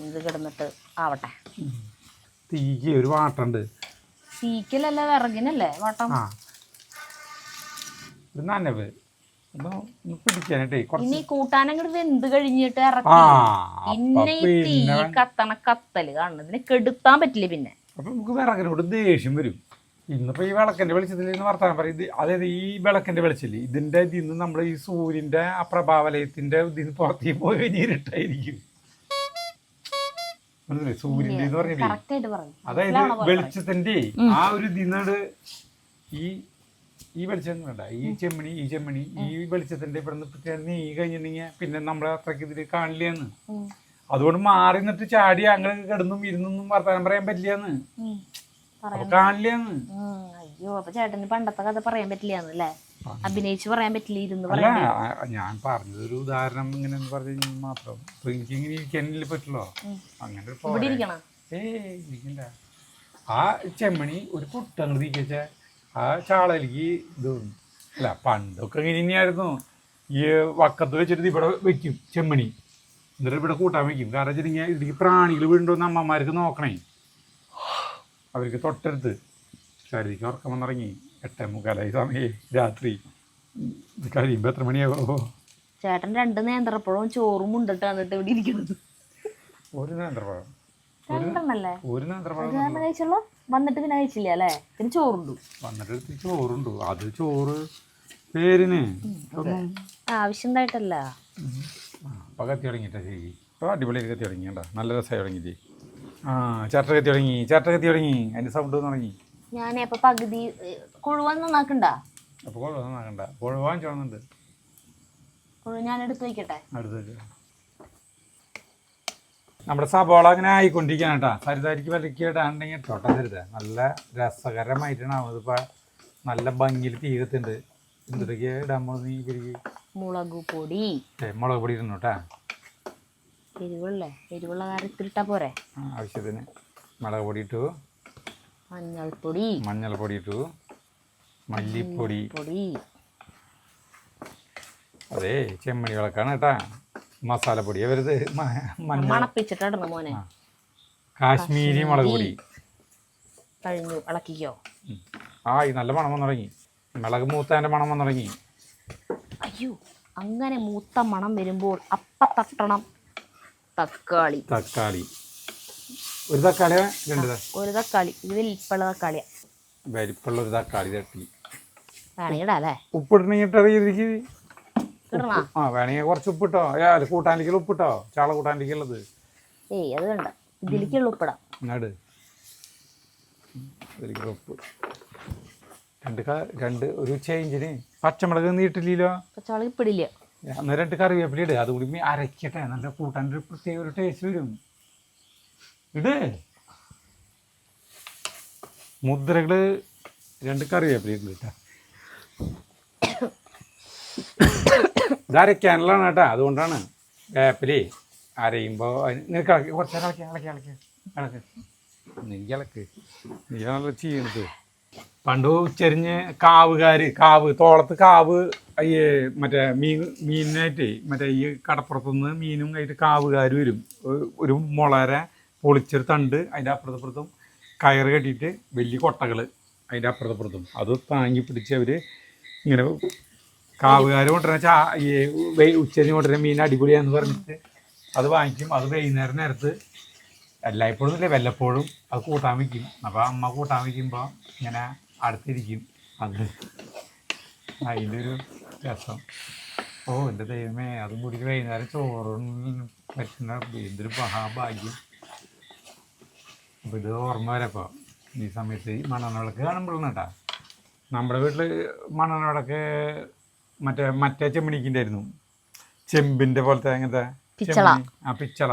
ഇത് കിടന്നിട്ട് ആവട്ടെ. തീക്ക് ഒരു വാട്ടുണ്ട്. തീക്കലല്ല, വിറകിനല്ലേ വാട്ടം. ഇനി കൂട്ടാനങ്ങോട്ട് വെന്ത് കഴിഞ്ഞിട്ട് ഇറക്കി പിന്നെ ഈ തീ കത്തല് കാണുന്നത് ഇതിനെ കെടുത്താൻ പറ്റില്ല. പിന്നെ അപ്പൊ നമുക്ക് വിറകിനോട് ദേഷ്യം വരും. ഇന്നിപ്പോ ഈ വിളക്കിന്റെ വെളിച്ചത്തിൽ നിന്ന് വർത്താനം പറയും. അതായത് ഈ വിളക്കിന്റെ വെളിച്ചില്ലേ, ഇതിന്റെ ഇതിന്ന് നമ്മുടെ ഈ സൂര്യന്റെ ആ പ്രഭാവലയത്തിന്റെ ഇതിന് പുറത്തേക്ക് പോയി കഴിഞ്ഞിട്ടായിരിക്കും. മനസ്സിലായി? സൂര്യന്റെ എന്ന് പറഞ്ഞില്ലേ, അതായത് വെളിച്ചത്തിന്റെ ആ ഒരു ഇതിനോട് ഈ വെളിച്ചം വേണ്ട, ഈ ചെമ്മണി ഈ വെളിച്ചത്തിന്റെ ഇവിടെ നീ കഴിഞ്ഞിട്ടുണ്ടെങ്കിൽ പിന്നെ നമ്മളെ അത്രയ്ക്ക് ഇതിൽ കാണില്ലാന്ന്. അതുകൊണ്ട് മാറി നിന്നിട്ട് ചാടി അങ്ങനെ കിടന്നും ഇരുന്നൊന്നും വർത്താനം പറയാൻ പറ്റില്ലാന്ന്, കാണില്ലാന്ന്. അയ്യോ, അപ്പൊ ചേട്ടന് പണ്ടത്തെ കഥ പറയാൻ പറ്റില്ലാന്നല്ലേ, അഭിനയിച്ച് പറയാൻ പറ്റില്ല. അല്ല, ഞാൻ പറഞ്ഞത് ഒരു ഉദാഹരണം ഇങ്ങനെ പറഞ്ഞു മാത്രം. അപ്പൊ എനിക്ക് ഇങ്ങനെ ഇരിക്കാനില്ല പറ്റുള്ളൂ. അങ്ങനെ ഇരിക്കണ്ട. ആ ചെമ്മണി ഒരു പൊട്ടങ്ങൾ തീച്ച ആ ചാളലിക്ക് ഇത് അല്ല. പണ്ടൊക്കെ ഇങ്ങനെ തന്നെയായിരുന്നു. ഈ വക്കത്ത് വെച്ചിട്ട് ഇവിടെ വെക്കും ചെമ്മണി, എന്നിട്ട് ഇവിടെ കൂട്ടാൻ വെക്കും. കാരണം വെച്ചിട്ടുണ്ടെങ്കിൽ ഇതിലേക്ക് പ്രാണികൾ വീണ്ടും അമ്മമാർക്ക് നോക്കണേ. അവർക്ക് തൊട്ടടുത്ത് കരുതിക്ക് ഉറക്കം വന്നിറങ്ങി 8:45 സമയം രാത്രി. ഇത് കഴിയുമ്പോൾ എത്ര മണിയാവോ? ചേട്ടൻ 2 നേന്ത്രപ്പഴവും ചോറും ഉണ്ടിട്ട് വന്നിട്ട് ഇവിടെ ഇരിക്കുന്നത്. ഒരു നേന്ത്രപ്പഴം, 2 ഒരു നേന്ത്രപ്പഴം കഴിച്ചുള്ളൂ. വന്നിട്ട് പിന്നെ കഴിച്ചില്ല അല്ലേ? പിന്നെ ചോറുണ്ടു. വന്നിട്ട് ചോറുണ്ടു. അത് ചോറ് പേരിന് ആവശ്യം ഉണ്ടായിട്ടല്ല. അപ്പൊ കത്തി തുടങ്ങിയിട്ടാ ശരി. ഇപ്പോൾ അടിപൊളിയായിട്ട് കത്തി തുടങ്ങിയണ്ട, നല്ല രസമായി തുടങ്ങിയിട്ട്. ആ ചേട്ട കത്തി തുടങ്ങി, ചേട്ട കത്തി തുടങ്ങി, അതിൻ്റെ സൗണ്ട് തുടങ്ങി. ഞാൻ ഇപ്പൊ പകുതി കൊഴുവാൻ നന്നാക്കണ്ട. അപ്പോൾ കൊഴുവ നന്നാക്കണ്ട, കൊഴുവാൻ ചോന്നുണ്ട്. കൊഴുവ ഞാൻ എടുത്ത് വയ്ക്കട്ടെ. അടുത്ത് നമ്മുടെ സബോള അങ്ങനെ ആയിക്കൊണ്ടിരിക്കുകയാണ് കേട്ടോ. സരിതാരിക്ക് വിലക്കിയിട്ടാണെങ്കിൽ ഇട്ടോട്ടെ സരിത. നല്ല രസകരമായിട്ടാണ് അതിപ്പോൾ നല്ല ഭംഗിയിൽ തീ കത്തുണ്ട്. എന്തൊക്കെ ഇടാൻ പോകുന്നത് നീ ഇവർക്ക്? മുളക് പൊടി, മുളക് പൊടി ഇടണം കേട്ടോ. എരിവുള്ള കാര്യത്തിലിട്ടാ പോരെ. ആവശ്യത്തിന് മുളക് പൊടി ഇട്ടു, മഞ്ഞൾപ്പൊടി ഇട്ടു, മല്ലിപ്പൊടി. അതെ ചെമ്മണി വിളക്കാണ് കേട്ടാ. മസാലപ്പൊടിയെ വരുത്, മണപ്പിച്ചിട്ടിടണം മോനെ. കാശ്മീരി മുളക് പൊടി കഴിഞ്ഞു. ഇളക്കിക്കോ. ഈ നല്ല മണം വന്നു തുടങ്ങി. മുളക് മൂത്തതിൻ്റെ മണം വന്നു തുടങ്ങി. അയ്യോ, അങ്ങനെ മൂത്ത മണം വരുമ്പോൾ അപ്പ തട്ടണം തക്കാളി. ഒരു തക്കാളി, ഒരു തക്കാളി. ഇത് വലിപ്പുള്ള തക്കാളിയാ. വലിപ്പുള്ള ഒരു തക്കാളി തട്ടി വേണമെങ്കിൽ ഇടാല്ലേ? ഉപ്പിടണമെങ്കിൽ ഇടണ. വേണമെങ്കിൽ കുറച്ച് ഉപ്പിട്ടോ. കൂട്ടാനിലേക്കുള്ള ഉപ്പിട്ടോ, ചാള കൂട്ടാനിലേക്കുള്ളത്. അത് വേണ്ട, ഇതിലേക്കുള്ള ഉപ്പിടാം. ഇങ്ങോട്ട് ഉപ്പ് രണ്ട് ഒരു ചേഞ്ചിന്. പച്ചമുളക് നീട്ടില്ലല്ലോ. പച്ചമുളക് ഇപ്പിടില്ല. അന്നേരം 2 കറിവേപ്പില ഇട്. അതുകൂടി അരക്കട്ടെ, നല്ല കൂട്ടാൻ്റെ ഒരു പ്രത്യേക ഒരു ടേസ്റ്റ് വരും. ഇട് മുദ്രകള് 2 കറിവേപ്പില ഇട്ട് കേട്ടോ. ഇത് അരയ്ക്കാനുള്ളതാണ് കേട്ടോ. അതുകൊണ്ടാണ് വേപ്പിലേ അരയുമ്പോൾ നിനക്ക് കുറച്ച് ഇളക്ക് നീ നല്ല ചെയ്യുന്നത്. പണ്ട് ഉച്ചരിഞ്ഞ് കാവ് തോളത്ത് കാവ് മറ്റേ മീനിനായിട്ട് മറ്റേ ഈ കടപ്പുറത്തുനിന്ന് മീനും ആയിട്ട് കാവുകാർ വരും. ഒരു മുളരെ പൊളിച്ചൊരു തണ്ട് അതിൻ്റെ അപ്പുറത്തപ്പുറത്തും കയറ് കെട്ടിയിട്ട് വലിയ കൊട്ടകൾ അതിൻ്റെ അപ്പുറത്തപ്പുറത്തും അത് താങ്ങി പിടിച്ച് അവർ ഇങ്ങനെ കാവുകാർ കൊണ്ടുവരുന്ന ഉച്ചരിഞ്ഞ് കൊണ്ടുവരുന്ന മീൻ അടിപൊളിയാന്ന് പറഞ്ഞിട്ട് അത് വാങ്ങിക്കും. അത് വൈകുന്നേരം നേരത്ത് എല്ലായ്പ്പോഴും ഇല്ല, വല്ലപ്പോഴും അത് കൂട്ടാൻ വയ്ക്കും. അപ്പോൾ അമ്മ കൂട്ടാൻ വയ്ക്കുമ്പോൾ ഇങ്ങനെ അടുത്തിരിക്കും. അത് അതിൻ്റെ ഒരു രസം. എൻ്റെ ദൈവമേ, അതും കൂടി വൈകുന്നേരം ചോറിന് പറ്റുന്ന എന്തൊരു മഹാഭാഗ്യം. അപ്പോൾ ഇത് ഓർമ്മ വരപ്പോൾ ഈ സമയത്ത് ഈ മണ്ണെണ്ണ വിളക്ക് കാണുമ്പോഴാണ് കേട്ടോ. നമ്മുടെ വീട്ടിൽ മണ്ണെണ്ണ വിളക്ക് മറ്റേ ചെമ്മിണിക്കിൻ്റെ ആയിരുന്നു, ചെമ്പിൻ്റെ പോലത്തെ അങ്ങനത്തെ പിച്ചള.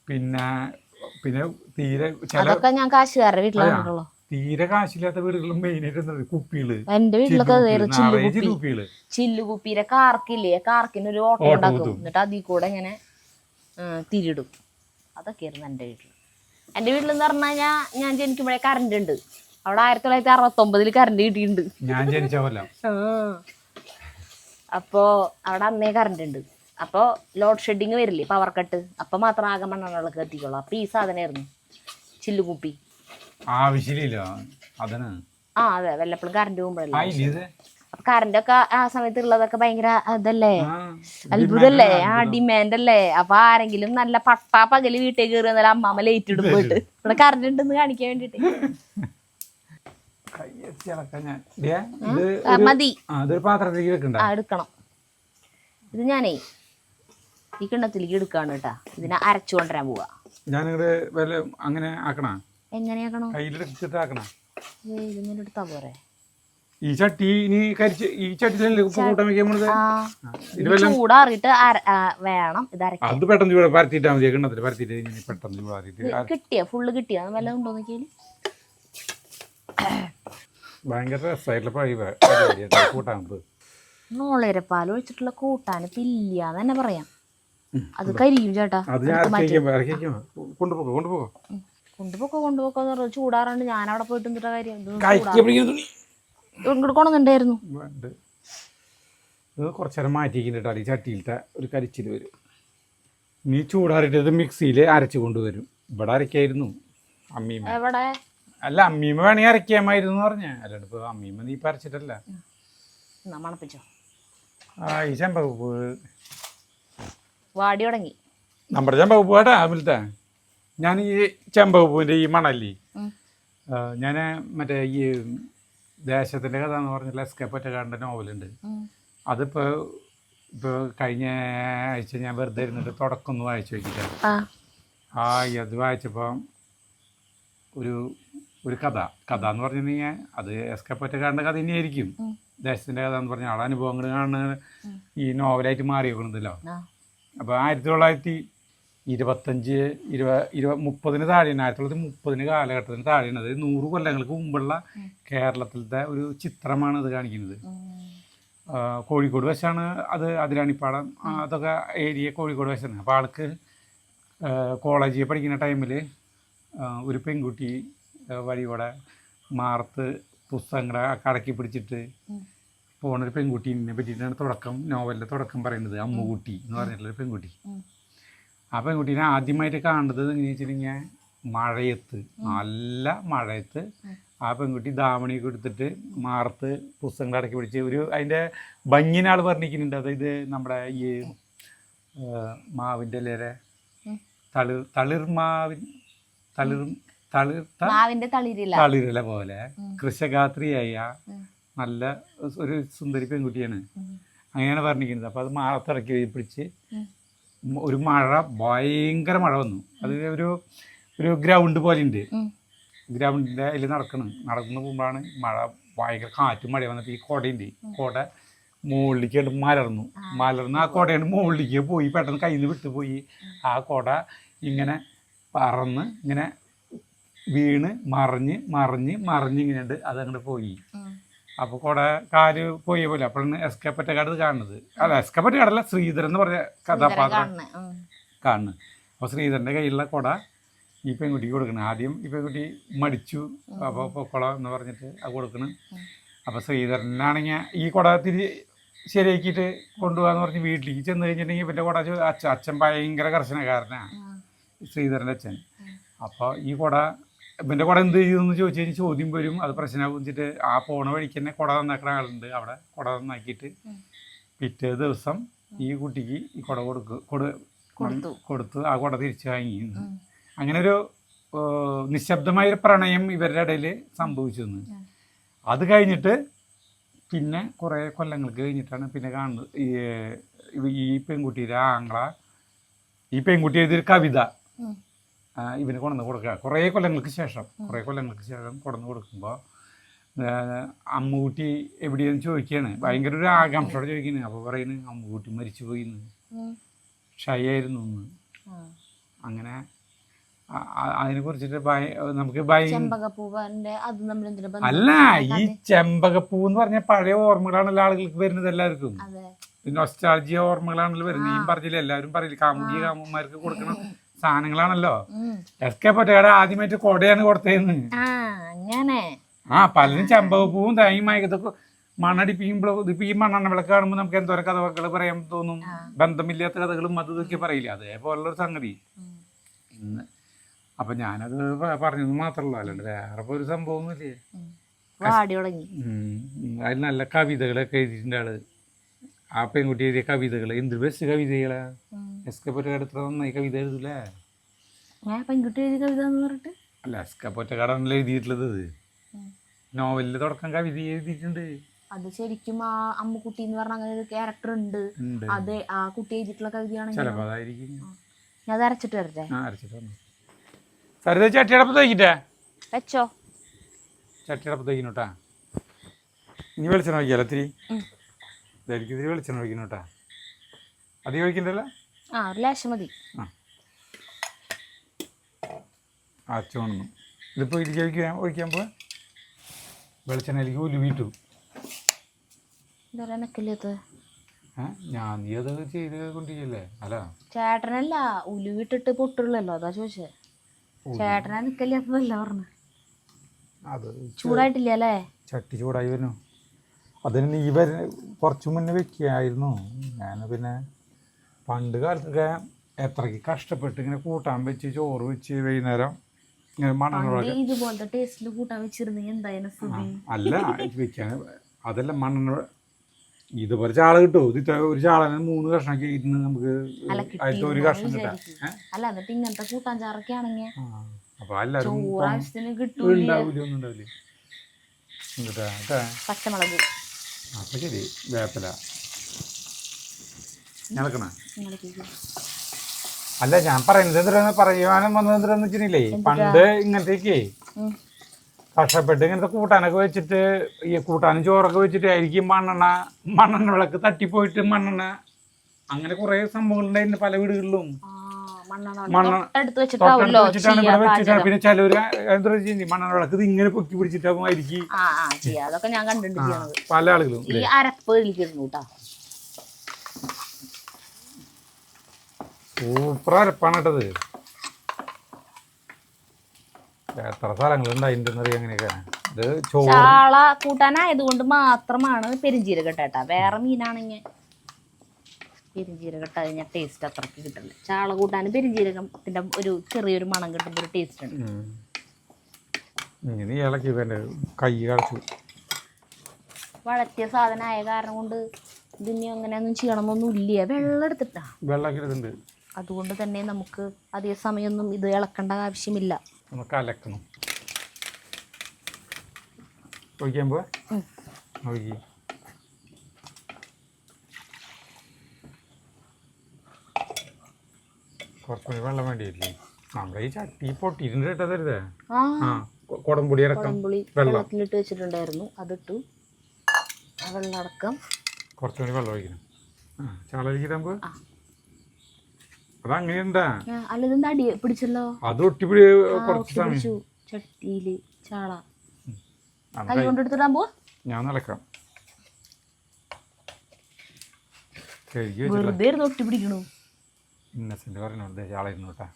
പിന്നെ തീരെ ഞാൻ കാശുകാരുടെ വീട്ടിലാണ്. തീരെ കാശില്ലാത്ത വീടുകളും മെയിനായിട്ട് കുപ്പികള്. എന്റെ വീട്ടിലൊക്കെ ചില്ലുകുപ്പിയിലെ കാർക്കില്ലേ, കാർക്കിനൊരു ഓട്ടോ ഉണ്ടാക്കും. എന്നിട്ട് അതിൽ കൂടെ ഇങ്ങനെ തിരിടും. അതൊക്കെയായിരുന്നു എൻ്റെ വീട്ടിൽ. എൻ്റെ വീട്ടിലെന്ന് പറഞ്ഞു കഴിഞ്ഞാൽ ഞാൻ ജനിക്കുമ്പോഴേ കറണ്ട് ഉണ്ട്. അവിടെ 1969 കറണ്ട് കിട്ടിയിട്ടുണ്ട്. ഞാൻ ജനിച്ച കൊല്ലം. അപ്പോ അവിടെ അന്നേ കറണ്ട് ഉണ്ട്. അപ്പോൾ ലോഡ് ഷെഡിങ് വരില്ലേ, പവർ കട്ട്, അപ്പം മാത്രം ആകെ മണ്ണെണ്ണ എത്തിക്കുള്ളൂ. അപ്പോൾ ഈ സാധനമായിരുന്നു ചില്ലുകുപ്പി. ആവശ്യമില്ല അതിന്. അതെ, വല്ലപ്പോഴും കറണ്ട് പോകുമ്പോഴല്ലേ. അപ്പൊ കറണ്ടൊക്കെ ആ സമയത്ത് ഉള്ളതൊക്കെ ഭയങ്കര ഇതല്ലേ, അത്ഭുതല്ലേ, ഡിമാൻഡ് അല്ലേ. അപ്പൊ ആരെങ്കിലും നല്ല പകല് വീട്ടിൽ കയറി എന്നാലും അമ്മാമ്മ ലേറ്റ് ഇടും പോയിട്ട് ഇവിടെ കറണ്ട് ഉണ്ടെന്ന് കാണിക്കാൻ വേണ്ടിട്ട്. മതി, എടുക്കണം. ഇത് ഞാനേ ഈ കിണ്ണത്തിലേക്ക് എടുക്കാണ് കേട്ടാ. ഇതിനെ അരച്ചു കൊണ്ടുവരാൻ പോവാ. അങ്ങനെ ആക്കണ? എങ്ങനെയാക്കണോ? ഇതിങ്ങനെ എടുത്താ പോരെ. ഈ ചട്ടി ചൂടാറിയിട്ട് വേണം ഇത് അരക്കാൻ. അത് പെട്ടെന്ന് പരത്തിട്ടാ മതി. കിണ്ണത്തിൽ പരത്തിട്ട് പെട്ടെന്ന് ചൂടാറിയിട്ട് കിട്ടിയ ഫുള്ള് കിട്ടിയ വല്ലതും ഉണ്ടോ നോക്കിയാൽ. ഭയങ്കര രസമായിട്ടുള്ള കൂട്ടാൻ. നോളേരപ്പാൽ ഒഴിച്ചിട്ടുള്ള കൂട്ടാന് പില്ലാന്ന് തന്നെ പറയാം. അത് കരിയും ചേട്ടാ. കൊണ്ടുപോക്കോന്ന് പറഞ്ഞു. ചൂടാറാണ്ട് ഞാൻ അവിടെ പോയിട്ട് എന്തിട്ടാ കാര്യം. ഇങ്ങോട്ട് കൊണ്ടുവന്നിട്ടുണ്ടായിരുന്നു. കുറച്ചേരം മാറ്റിക്കിട്ടാ ഈ ചട്ടിയിലത്തെ ഒരു കരിച്ചിൽ വരും. നീ ചൂടാറിയിട്ട് മിക്സിയിൽ അരച്ചു കൊണ്ടുവരും. ഇവിടെ അരക്കായിരുന്നു അമ്മീമ. എവിടെ? അല്ല, അമ്മീമ വേണമെങ്കിൽ അരക്കാമായിരുന്നു പറഞ്ഞ. അല്ലാണ്ട് ഇപ്പൊ അമ്മീമ നീ ഇപ്പൊ അരച്ചിട്ടല്ല. മണപ്പിച്ചോ. ഈ ചെമ്പകപ്പൂ വാടി തുടങ്ങി. നമ്മുടെ ചെമ്പകപ്പൂ കേട്ടാ അമിലത്തെ. ഞാൻ ഈ ചെമ്പകപ്പൂവിൻ്റെ ഈ മണല്ലേ, ഞാൻ മറ്റേ ഈ ദേശത്തിൻ്റെ കഥ എന്ന് പറഞ്ഞിട്ടുള്ള എസ് കെ പൊറ്റക്കാടിൻ്റെ നോവലുണ്ട്. അതിപ്പോൾ കഴിഞ്ഞ ആഴ്ച ഞാൻ വെറുതെ ഇരുന്നിട്ട് തുടക്കം ഒന്ന് വായിച്ചു നോക്കിയിട്ടാണ്. അത് വായിച്ചപ്പോൾ ഒരു കഥ എന്ന് പറഞ്ഞിട്ടുണ്ടെങ്കിൽ അത് എസ് കെ പൊറ്റക്കാടിൻ്റെ കഥ തന്നെയായിരിക്കും. ദേശത്തിൻ്റെ കഥ എന്ന് പറഞ്ഞാൽ ആളെ അനുഭവങ്ങൾ കാണുന്ന ഈ നോവലായിട്ട് മാറി വെക്കണതല്ലോ. അപ്പോൾ 1925-30 താഴെയാണ്, 1930 കാലഘട്ടത്തിന് താഴെയാണ്. അതായത് 100 കൊല്ലങ്ങൾക്ക് മുമ്പുള്ള കേരളത്തിലത്തെ ഒരു ചിത്രമാണ് ഇത് കാണിക്കുന്നത്. കോഴിക്കോട് വശമാണ് അത്, അതിരാണിപ്പാടം അതൊക്കെ ഏരിയ കോഴിക്കോട് വശമാണ്. അപ്പോൾ ആൾക്ക് കോളേജിൽ പഠിക്കുന്ന ടൈമിൽ ഒരു പെൺകുട്ടി വഴിയോടെ മാർത്ത് പുസ്തകങ്ങളെ കടക്കി പിടിച്ചിട്ട് പോണൊരു പെൺകുട്ടീനെ പറ്റിയിട്ടാണ് നോവലിൻ്റെ തുടക്കം പറയുന്നത്. അമ്മുകുട്ടി എന്ന് പറഞ്ഞിട്ടുള്ളൊരു പെൺകുട്ടി. ആ പെൺകുട്ടീനെ ആദ്യമായിട്ട് കാണുന്നത് എങ്ങനെയാണെന്ന് വെച്ചിട്ടുണ്ടെങ്കിൽ മഴയത്ത്, നല്ല മഴയത്ത് ആ പെൺകുട്ടി ധാവണിയൊക്കെ എടുത്തിട്ട് മാർത്ത് പുസ്തകങ്ങൾ അടക്കി പിടിച്ച് അതിൻ്റെ ഭംഗിനാൾ വർണ്ണിക്കുന്നുണ്ട്. അതായത് നമ്മുടെ ഈ മാവിൻ്റെ ഇലരെ തളിരില പോലെ കൃഷഗാത്രിയായ നല്ല ഒരു സുന്ദരി പെൺകുട്ടിയാണ്. അങ്ങനെയാണ് വർണ്ണിക്കുന്നത്. അപ്പോൾ അത് മാറത്തിറക്കി പിടിച്ച് ഒരു ഭയങ്കര മഴ വന്നു. അത് ഒരു ഗ്രൗണ്ട് പോലെ ഉണ്ട്. ഗ്രൗണ്ടിൻ്റെ അതിൽ നടക്കുന്ന പോകുമ്പോഴാണ് ഭയങ്കര കാറ്റും മഴ വന്നപ്പോൾ ഈ കുട മുകളിലേക്ക് മലർന്ന് ആ കുടയാണ് മുകളിലേക്ക് പോയി, പെട്ടെന്ന് കയ്യിൽ നിന്ന് വിട്ടുപോയി. ആ കുട ഇങ്ങനെ പറന്ന് ഇങ്ങനെ വീണ് മറിഞ്ഞ് ഇങ്ങനെയുണ്ട്, അതങ്ങോട്ട് പോയി. അപ്പോൾ കാല് പോയ പോലെ. അപ്പോഴാണ് എസ് കെ പൊറ്റക്കാട് കാണുന്നത്. അല്ല, എസ് കെ പൊറ്റക്കാടല്ല, ശ്രീധരൻ എന്ന് പറഞ്ഞ കഥാപാത്രം കാണുന്നത്. അപ്പോൾ ശ്രീധരൻ്റെ കയ്യിലുള്ള കുട ഈ പെൺകുട്ടിക്ക് കൊടുക്കണം. ആദ്യം ഈ പെൺകുട്ടി മടിച്ചു, അപ്പോൾ പൊക്കോള എന്ന് പറഞ്ഞിട്ട് അത് കൊടുക്കണം. അപ്പോൾ ശ്രീധരനാണെങ്കിൽ ഈ കുട ശരിയാക്കിയിട്ട് കൊണ്ടുപോകാന്ന് പറഞ്ഞ് വീട്ടിലേക്ക് ചെന്ന് കഴിഞ്ഞിട്ടുണ്ടെങ്കിൽ ഇവൻ്റെ കുട അച്ഛൻ ഭയങ്കര കർശനക്കാരനാണ്, ശ്രീധരൻ്റെ അച്ഛൻ. അപ്പോൾ ഇവൻ്റെ കുട എന്ത് ചെയ്യുമെന്ന് ചോദിച്ചു കഴിഞ്ഞാൽ ചോദ്യം വരും, അത് പ്രശ്നമാകും വെച്ചിട്ട് ആ പോണ വഴിക്ക് തന്നെ കുട നന്നാക്കുന്ന ആളുണ്ട്. അവിടെ കുട നന്നാക്കിയിട്ട് പിറ്റേ ദിവസം ഈ കുട്ടിക്ക് ഈ കുട കൊടുത്ത് ആ കുട തിരിച്ചു വാങ്ങി. അങ്ങനെ ഒരു നിശബ്ദമായൊരു പ്രണയം ഇവരുടെ ഇടയിൽ സംഭവിച്ചു. അത് കഴിഞ്ഞിട്ട് പിന്നെ കുറേ കൊല്ലങ്ങൾക്ക് കഴിഞ്ഞിട്ടാണ് പിന്നെ കാണുന്നത് ഈ പെൺകുട്ടിയുടെ ഈ പെൺകുട്ടി എഴുതിയൊരു കവിത ഇവന് കൊണ്ടുവന്ന് കൊടുക്കുക. കുറേ കൊല്ലങ്ങൾക്ക് ശേഷം കൊണ്ടുവന്ന് കൊടുക്കുമ്പോൾ അമ്മുകുട്ടി എവിടെയെന്ന് ചോദിക്കുകയാണ്. ഭയങ്കര ഒരു ആകാംക്ഷയോടെ ചോദിക്കുന്നത്. അപ്പോൾ പറയുന്നത് അമ്മുകുട്ടി മരിച്ചു പോയിന്ന്, ഷയായിരുന്നു എന്ന്. അങ്ങനെ അതിനെ കുറിച്ചിട്ട് നമുക്ക് അല്ല, ഈ ചെമ്പകപ്പൂ എന്ന് പറഞ്ഞ പഴയ ഓർമ്മകളാണല്ലോ ആളുകൾക്ക് വരുന്നത്. എല്ലാവർക്കും നൊസ്റ്റാൾജിയ ഓർമ്മകളാണല്ലോ വരുന്നത്. ഈ പറഞ്ഞില്ല, എല്ലാവരും പറയില്ല, കാമുകന്മാർക്ക് കൊടുക്കണം സാധനങ്ങളാണല്ലോ. എസ് കെ പൊറ്റക്കാട് ആദ്യമായിട്ട് കൊടയാണ് കൊടുത്തതെന്ന്. പലരും ചെമ്പകപ്പൂവും തേങ്ങയും മയക്കത്തൊക്കെ മണ്ണടിപ്പിക്കുമ്പോൾ ഇതിപ്പോൾ ഈ മണ്ണെണ്ണ വിളക്ക് കാണുമ്പോൾ നമുക്ക് എന്തോരം കഥകൾ പറയാൻ തോന്നും. ബന്ധമില്ലാത്ത കഥകളും അത് ഇതൊക്കെ പറയില്ല, അതേപോലുള്ളൊരു സംഗതി ഇന്ന്. അപ്പം ഞാനത് പറഞ്ഞത് മാത്രമല്ല, അല്ലാണ്ട് വേറെ ഇപ്പോൾ ഒരു സംഭവമൊന്നുമില്ലേ. അതിൽ നല്ല കവിതകളൊക്കെ എഴുതിയിട്ടുണ്ട് ആള്. ആ പെൺകുട്ടി എഴുതിയ കവിതകൾ എന്ത് ബെസ്റ്റ് കവിതകളാ. എസ് കെ പൊറ്റക്കാട് എത്ര നന്നായി കവിത എഴുതൂലേ. അല്ല, എസ് കെ പൊറ്റക്കാടാണല്ലോ എഴുതിയിട്ടുള്ളത്. നോവലിന്റെ തുടക്കം കവിത എഴുതിയിട്ടുണ്ട്. അത് ശരിക്കും ആ അമ്മുക്കുട്ടി എന്ന് പറഞ്ഞ അങ്ങനെ ഒരു ക്യാരക്ടർ ഉണ്ട്. അത് ആ കുട്ടി എഴുതിയിട്ടുള്ള കവിതയാണെങ്കിൽ ചിലപ്പോൾ അതായിരിക്കും. ഞാൻ അരച്ചിട്ട് വരട്ടെ. സരിത ചട്ടിയടപ്പത്ത് വയ്ക്കിട്ടേ വെച്ചോ. ചട്ടിയടപ്പത്ത് വയ്ക്കണോട്ടാ. ഇനി വെളിച്ചെണ്ണ വയ്ക്കാലോ ഇത്തിരി. ഇതായിരിക്കും ഇത്തിരി വെളിച്ചെണ്ണ വയ്ക്കണോട്ടാ. അധികം ഒഴിക്കണ്ടല്ലോ. ഒരു ലേശം മതി. അച്ചോണു ഇതിപ്പോൾ ഇതിലേക്ക് ഒഴിക്കാൻ പോവാ. വെളിച്ചെണ്ണയിലേക്ക് ഉലുവിട്ടു. ഞാൻ നീ അത് ചെയ്ത് കൊണ്ടിരിക്കല്ലേ. അല്ല ചേട്ടനല്ല, ഉലുവിട്ടിട്ട് പൊട്ടുള്ളല്ലോ, അതാ ചോദിച്ചേ. ചേട്ടനാ നിക്കല്ലേ പറഞ്ഞു. അത് ചൂടായിട്ടില്ല അല്ലേ? ചട്ടി ചൂടായി വരുന്നു. അതിന് നീ കുറച്ചു മുന്നേ വെക്കുകയായിരുന്നു. ഞാൻ പിന്നെ പണ്ട് കാലത്തൊക്കെ എത്രയ്ക്ക് കഷ്ടപ്പെട്ട് ഇങ്ങനെ കൂട്ടാൻ വെച്ച് ചോറ് വെച്ച് വൈകുന്നേരം ഇതുപോലത്തെ ടേസ്റ്റിൽ കൂട്ടാൻ വെച്ചിരുന്നെങ്കിൽ എന്തായാലും അല്ല വെക്കാൻ. അതല്ല മണ്ണെണ്ണ ഇതുപോലെ ചാള കിട്ടുമോ? ഇത് ഇത്ര ഒരു ചാളന് 3 കഷ്ണമൊക്കെ ഇരുന്ന് നമുക്ക് അല്ല അതിൽ ഒരു കഷ്ണം കിട്ടാം. അല്ല എന്നിട്ട് ഇങ്ങനത്തെ കൂട്ടാൻ ചാറൊക്കെ ആണെങ്കിൽ അപ്പൊ എല്ലാവരും ചോറാവശ്യത്തിന് കിട്ടൂല. ഉണ്ടാവില്ല, ഒന്നും ഉണ്ടാവില്ല. പച്ചമുളക് അപ്പൊ ശരി, വേപ്പില ഞളക്കണ. അല്ല ഞാൻ പറയുന്നത് എന്തിനാ പറയുവാനും വന്നത് എന്തിനാന്ന് വെച്ചിട്ടില്ലേ, പണ്ട് ഇങ്ങനത്തേക്ക് കഷ്ടപ്പെട്ട് ഇങ്ങനത്തെ കൂട്ടാനൊക്കെ വെച്ചിട്ട് ഈ കൂട്ടാനും ചോറൊക്കെ വെച്ചിട്ട് ആയിരിക്കും മണ്ണെണ്ണ വിളക്ക് തട്ടിപ്പോയിട്ട് മണ്ണെണ്ണ, അങ്ങനെ കുറെ സംഭവങ്ങളുണ്ടായിരുന്നു പല വീടുകളിലും. തൊട്ടടുത്ത് വെച്ചിട്ടാണ് ഇവിടെ വെച്ചിട്ടാണ്. പിന്നെ ചിലവര് എന്താ വെച്ചാൽ മണ്ണെണ്ണ വിളക്ക് ഇത് ഇങ്ങനെ പൊക്കി പിടിച്ചിട്ടായിരിക്കും അതൊക്കെ ഞാൻ കണ്ടിട്ടുണ്ട് പല ആളുകളും. ഈ അരപ്പ് ഇരിക്കുന്നു സൂപ്പർ അരപ്പാണ് കേട്ടത്. എത്ര സ്ഥലങ്ങളുണ്ട് അതിൻ്റെ അങ്ങനെയൊക്കെ. ഇത് ചാള കൂട്ടാനായതുകൊണ്ട് മാത്രമാണ് പെരിഞ്ചീരകം ഇട്ടേട്ടാ. വേറെ മീനാണെങ്കിൽ പെരിഞ്ചീരകം ഇട്ട് കഴിഞ്ഞാൽ ടേസ്റ്റ് അത്രയ്ക്ക് കിട്ടില്ല. ചാള കൂട്ടാനും പെരിഞ്ചീരകത്തിന്റെ ഒരു ചെറിയൊരു മണം കിട്ടുമ്പോൾ ഒരു ടേസ്റ്റ് ഉണ്ട്. ഇങ്ങനെ ഇളക്കി തന്നെ കൈ കളച്ചു. വഴറ്റിയ സാധനമായ കാരണം കൊണ്ട് ഇതിന് അങ്ങനെയൊന്നും ചെയ്യണമെന്നൊന്നും ഇല്ല. വെള്ളം എടുത്തിട്ടാ, വെള്ളം എടുത്തിട്ടുണ്ട്. അതുകൊണ്ട് തന്നെ നമുക്ക് അതേ സമയമൊന്നും ഇത് ഇളക്കേണ്ട ആവശ്യമില്ല. നമുക്ക് അലക്കണം. ഒഴിക്കാൻ പോവാ, ഒഴുകി. കുറച്ചുകൂടി വെള്ളം വേണ്ടിയില്ലേ? നമ്മുടെ ഈ ചട്ടി പൊട്ടിയിട്ടുണ്ട് കേട്ടോ. തരുതേ കുടംപുളി അടക്കം വെള്ളത്തിലിട്ട് വെച്ചിട്ടുണ്ടായിരുന്നു, അതിട്ടു. വെള്ളം അടക്കം കുറച്ചുകൂടി വെള്ളം ഒഴിക്കണം. ചാള ഒഴിക്കിട്ടാകുമ്പോ അതങ്ങനെയുണ്ടാ? അല്ല ഇതെന്താ അടി പിടിച്ചല്ലോ? അത് ഒട്ടിപ്പിടി കുറച്ച് സമയം ചട്ടിയില് ചാള കൈ കൊണ്ടെടുത്തിടാൻ പോവാ. ഞാൻ നടക്കാം. വെറുതെ ഒട്ടി പിടിക്കണു. ഇന്നസെന്റ് പറഞ്ഞോണ്ട് ചാളയിരുന്നു കേട്ടാ.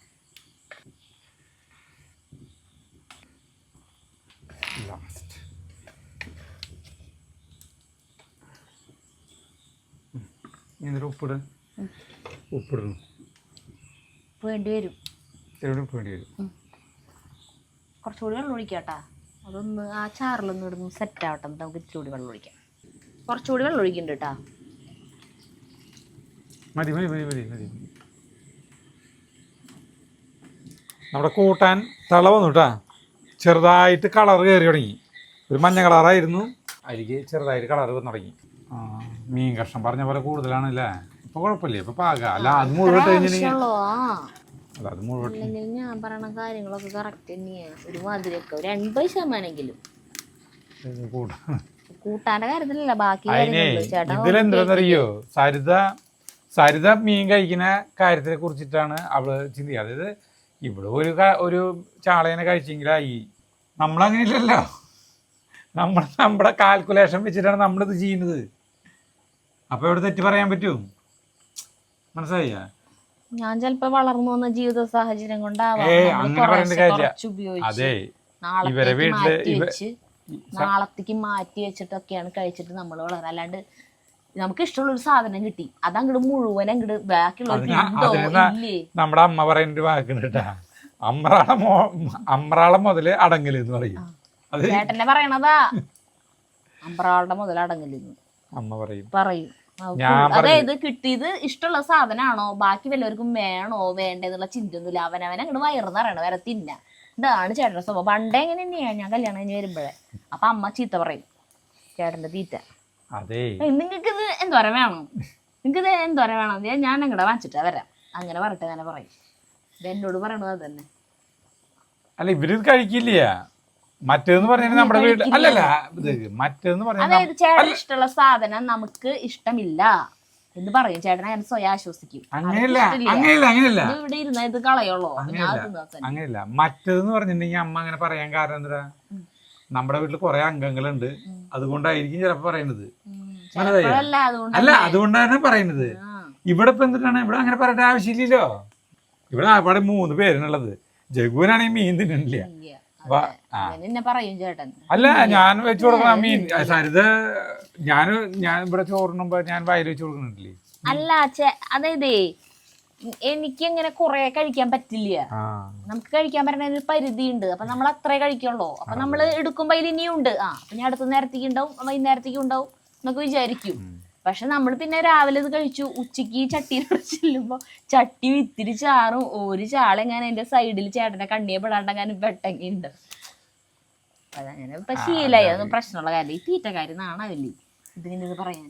ലാസ്റ്റ് എന്നിട്ട് ഉപ്പിടുന്നു. വേണ്ടി വരും, വേണ്ടി വരും. കുറച്ചുകൂടി വെള്ളം ഒഴിക്കാട്ടാ. അതൊന്ന് ആ ചാറിലൊന്നും ഇടുന്നു സെറ്റ് ആവട്ടെ. നമുക്ക് ഇച്ചിരി കൂടി വെള്ളം ഒഴിക്കാം. കുറച്ചുകൂടി വെള്ളം ഒഴിക്കുന്നുണ്ട് കേട്ടാ. മതി മതി മതി മതി മതി. നമ്മുടെ കൂട്ടാൻ തിള വന്നു കേട്ടാ. ചെറുതായിട്ട് കളർ കയറി തുടങ്ങി. ഒരു മഞ്ഞ കളറായിരുന്നു, അതിലേക്ക് ചെറുതായിട്ട് കളർ വന്ന് തുടങ്ങി. മീൻ കഷ്ണം പറഞ്ഞ പോലെ കൂടുതലാണല്ലേ. ഇപ്പൊ കുഴപ്പമില്ല, ഇപ്പൊ പാക. അല്ല അത് മുഴുവൻ അത് മുഴുവൻ ഞാൻ പറയണ കാര്യങ്ങളൊക്കെ കറക്റ്റ് തന്നെയാണ്. ഒരു മധുരമൊക്കെ ഒരു 80% കൂട്ടാന്റെ കാര്യത്തിലല്ല, ബാക്കി ഇതിലെന്താണെന്നറിയോ, സരിത മീൻ കഴിക്കുന്ന കാര്യത്തിനെ കുറിച്ചിട്ടാണ് അവള് ചിന്തിക്കുക. അതായത് ഇവിടെ ഒരു ചാളേനെ കഴിച്ചെങ്കിലായി. നമ്മളങ്ങനെയില്ലല്ലോ, നമ്മുടെ കാൽക്കുലേഷൻ വെച്ചിട്ടാണ് നമ്മളിത് ചെയ്യുന്നത്. അപ്പൊ ഇവിടെ തെറ്റ് പറയാൻ പറ്റും? മനസ്സിലായ? ഞാൻ ചിലപ്പോ വളർന്നു വന്ന ജീവിത സാഹചര്യം കൊണ്ടാവാം നാളത്തേക്ക് മാറ്റി വെച്ചിട്ടൊക്കെയാണ് കഴിച്ചിട്ട് നമ്മൾ വളരാൻ. അല്ലാണ്ട് നമുക്ക് ഇഷ്ടമുള്ള ഒരു സാധനം കിട്ടി അതങ്ങോട്ട് മുഴുവൻ അങ്ങോട്ട് ബാക്കിയുള്ള നമ്മുടെ അമ്മ പറയുന്നൊരു വാക്കുണ്ട് കേട്ടാ, അമ്രാളം മുതല് അടങ്ങല് എന്ന് പറയും. ചേട്ടനെ പറയണതാ, അമ്രാളുടെ മുതൽ അടങ്ങലെന്ന് അമ്മ പറയും. അതായത് കിട്ടിയത് ഇഷ്ടമുള്ള സാധനമാണോ ബാക്കി വല്ലവർക്കും വേണോ വേണ്ടെന്നുള്ള ചിന്തയൊന്നുമില്ല. അവനവൻ അങ്ങോട്ട് വയറെന്ന് പറയണ വരെ തിന്ന. ഇതാണ് ചേട്ടന്റെ സ്വഭാവം. പണ്ടേ എങ്ങനെ തന്നെയാണ്. ഞാൻ കല്യാണം കഴിഞ്ഞ് വരുമ്പോഴേ അപ്പൊ അമ്മ ചീത്ത പറയും ചേട്ടന്റെ തീറ്റ. നിങ്ങൾക്ക് ഇത് എന്തോരം വേണം, നിങ്ങൾക്ക് ഇത് എന്തോരം വേണം, ഞാൻ അങ്ങടെ വാങ്ങിച്ചിട്ടാ വരാം, അങ്ങനെ പറഞ്ഞിട്ട് അങ്ങനെ പറയും. ഇത് എന്നോട് പറയണത് അത് തന്നെ. അല്ല ഇവര് കഴിക്കില്ല. മറ്റേന്ന് പറഞ്ഞാൽ നമ്മുടെ വീട്ടിൽ അല്ലല്ല, മറ്റേന്ന് പറഞ്ഞാൽ അതായത് ചേട്ടൻ ഇഷ്ടമുള്ള സാധനം നമുക്ക് ഇഷ്ടമില്ല എന്ന് പറയും. ചേട്ടൻ അങ്ങനെ സ്വയം ആശ്വസിക്കും. അങ്ങനെയല്ല അങ്ങനെയല്ല അങ്ങനെയല്ല ഇവിടെ ഇരുന്ന ഇത് കളയുള്ളൂ. അങ്ങനെയല്ല. മറ്റേന്ന് പറഞ്ഞിട്ടുണ്ടെങ്കിൽ അമ്മ അങ്ങനെ പറയാൻ കാരണം എന്താ, നമ്മുടെ വീട്ടിൽ കുറെ അംഗങ്ങളുണ്ട്, അതുകൊണ്ടായിരിക്കും ചിലപ്പോ പറയുന്നത്. അല്ല അതുകൊണ്ടാണ് പറയുന്നത്. ഇവിടെ ഇപ്പൊ എന്തിനാണ് ഇവിടെ അങ്ങനെ പറയേണ്ട ആവശ്യമില്ലല്ലോ. ഇവിടെ അവിടെ 3 പേരാണുള്ളത്. ജഗുവിനാണെങ്കിൽ മീൻ തിന്നില്ല. അല്ല ഞാൻ വെച്ചു കൊടുക്കണം മീൻ. സരിത ഞാൻ ഇവിടെ ചോറിനുമ്പോ ഞാൻ വയല് വെച്ച് കൊടുക്കുന്നില്ലേ. അല്ല അതായത് എനിക്ക് ഇങ്ങനെ കൊറേ കഴിക്കാൻ പറ്റില്ല. നമുക്ക് കഴിക്കാൻ പറ്റുന്ന ഒരു പരിധി ഉണ്ട്. അപ്പൊ നമ്മൾ അത്രേ കഴിക്കുള്ളൂ. അപ്പൊ നമ്മള് എടുക്കുമ്പോ ഇത് ഇനിയും ഉണ്ട്. അപ്പൊ ഞാൻ അടുത്ത നേരത്തേക്ക് ഉണ്ടാവും, വൈകുന്നേരത്തേക്ക് ഉണ്ടാവും എന്നൊക്കെ വിചാരിക്കും. പക്ഷെ നമ്മൾ പിന്നെ രാവിലെ ഇത് കഴിച്ചു, ഉച്ചക്ക് ചട്ടിയിലോട് ചെല്ലുമ്പോ ചട്ടി വിത്തിരി ചാറും ഒരു ചാളെങ്ങനെ എന്റെ സൈഡിൽ ചേട്ടനെ കണ്ണിയെ പെടാണ്ടെങ്ങാനും പെട്ടെങ്കിണ്ട്. അതങ്ങനെ ഇപ്പൊ ശീലായി, അതൊന്നും പ്രശ്നമുള്ള കാര്യം. ഈ തീറ്റക്കാരി നാണാവില്ലേ ഇതിനിത് പറയാൻ.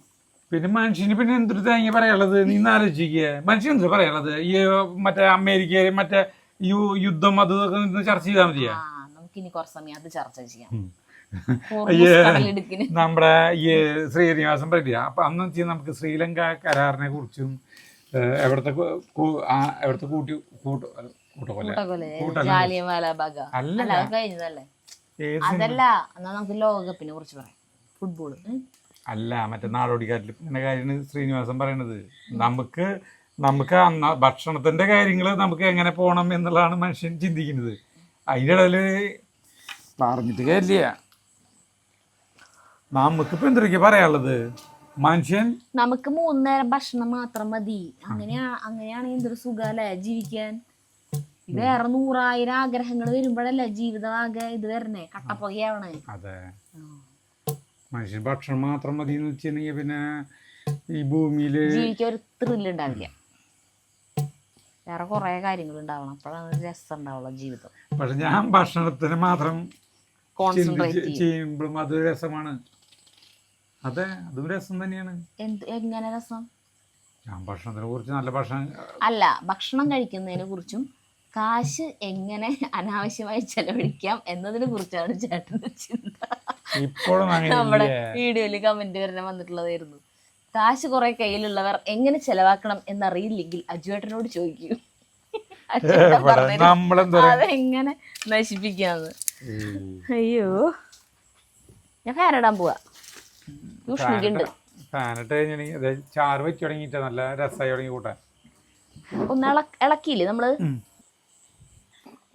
പിന്നെ മനുഷ്യന് പിന്നെ എന്തൊരു തേങ്ങ പറയാനുള്ളത്, നീ ആലോചിക്കുക. മനുഷ്യൻ എന്തൊരു പറയാനുള്ളത്? ഈ മറ്റേ അമേരിക്ക മറ്റേ യുദ്ധം അത് ഇതൊക്കെ ചർച്ച ചെയ്താൽ മതിയാ. നമുക്കിനി കുറച്ച് സമയം അത് ചർച്ച ചെയ്യാം. നമ്മുടെ ഈ ശ്രീനിവാസൻ പറയില്ല, അപ്പൊ അന്ന് വെച്ചാൽ നമുക്ക് ശ്രീലങ്ക കരാറിനെ കുറിച്ചും എവിടത്തെ അതല്ല, എന്നാ നമുക്ക് ലോകകപ്പിനെ കുറിച്ച് പറയാം. ഫുട്ബോള് അല്ല, മറ്റേ നാടോടിക്കാറ്റിൽ ഇങ്ങനെ കാര്യമാണ് ശ്രീനിവാസൻ പറയണത്. നമുക്ക് ഭക്ഷണത്തിന്റെ കാര്യങ്ങൾ നമുക്ക് എങ്ങനെ പോകണം എന്നുള്ളതാണ് മനുഷ്യൻ ചിന്തിക്കുന്നത്. അതിൻ്റെ ഇടയിൽ പറഞ്ഞിട്ട് കാര്യമില്ല. നമുക്കിപ്പോ എന്തൊക്കെ പറയാനുള്ളത്? മനുഷ്യൻ നമുക്ക് 3 നേരം ഭക്ഷണം മാത്രം മതി. അങ്ങനെയാണെങ്കിൽ എന്തൊരു സുഖല്ലേ ജീവിക്കാൻ. വേറെ 100,000 ആഗ്രഹങ്ങൾ വരുമ്പോഴല്ലേ ജീവിതം ആകെ ഇത് വരണേ, കട്ടപ്പുകയാവണേ. അതെ, മനുഷ്യൻ ഭക്ഷണം മാത്രം മതി എന്ന് വെച്ചിട്ടുണ്ടെങ്കിൽ പിന്നെ ഈ ഭൂമിയില് ജീവിക്കാൻ ഒരു ത്രില്ല് ഉണ്ടാവില്ല. വേറെ കുറെ കാര്യങ്ങൾ ഉണ്ടാവണം, അപ്പോഴാണ് രസം ഉണ്ടാവുള്ള ജീവിതം. പക്ഷെ ഞാൻ ഭക്ഷണത്തിന് മാത്രം കോൺസെൻട്രേറ്റ് ചെയ്യുമ്പോഴും അത് രസമാണ്. അതെ, അതും രസം തന്നെയാണ്. എങ്ങനെ രസം? ഞാൻ ഭക്ഷണത്തിനെ കുറിച്ച് നല്ല ഭക്ഷണം അല്ല, ഭക്ഷണം കഴിക്കുന്നതിനെ കുറിച്ചും കാശ് എങ്ങനെ അനാവശ്യമായി ചെലവഴിക്കാം എന്നതിനെ കുറിച്ചാണ് ചേട്ടന്റെ ചിന്ത. ഇപ്പോഴും നമ്മുടെ വീഡിയോയില് കമന്റ് വരെ വന്നിട്ടുള്ളതായിരുന്നു. കാശ് കുറെ കയ്യിലുള്ളവർ എങ്ങനെ ചെലവാക്കണം എന്നറിയില്ലെങ്കിൽ അജുവേട്ടനോട് ചോദിക്കൂ, അതെങ്ങനെ നശിപ്പിക്കാന്ന്. അയ്യോ, ഞാൻ ഫാനിടാൻ പോവാ. ഫാനിട്ട് കഴിഞ്ഞാൽ ചാറ് വെച്ച് തുടങ്ങിയിട്ട് നല്ല രസമായി തുടങ്ങി കൂട്ടാൻ. ഒന്ന് ഇളക്കിയില്ലേ നമ്മള്?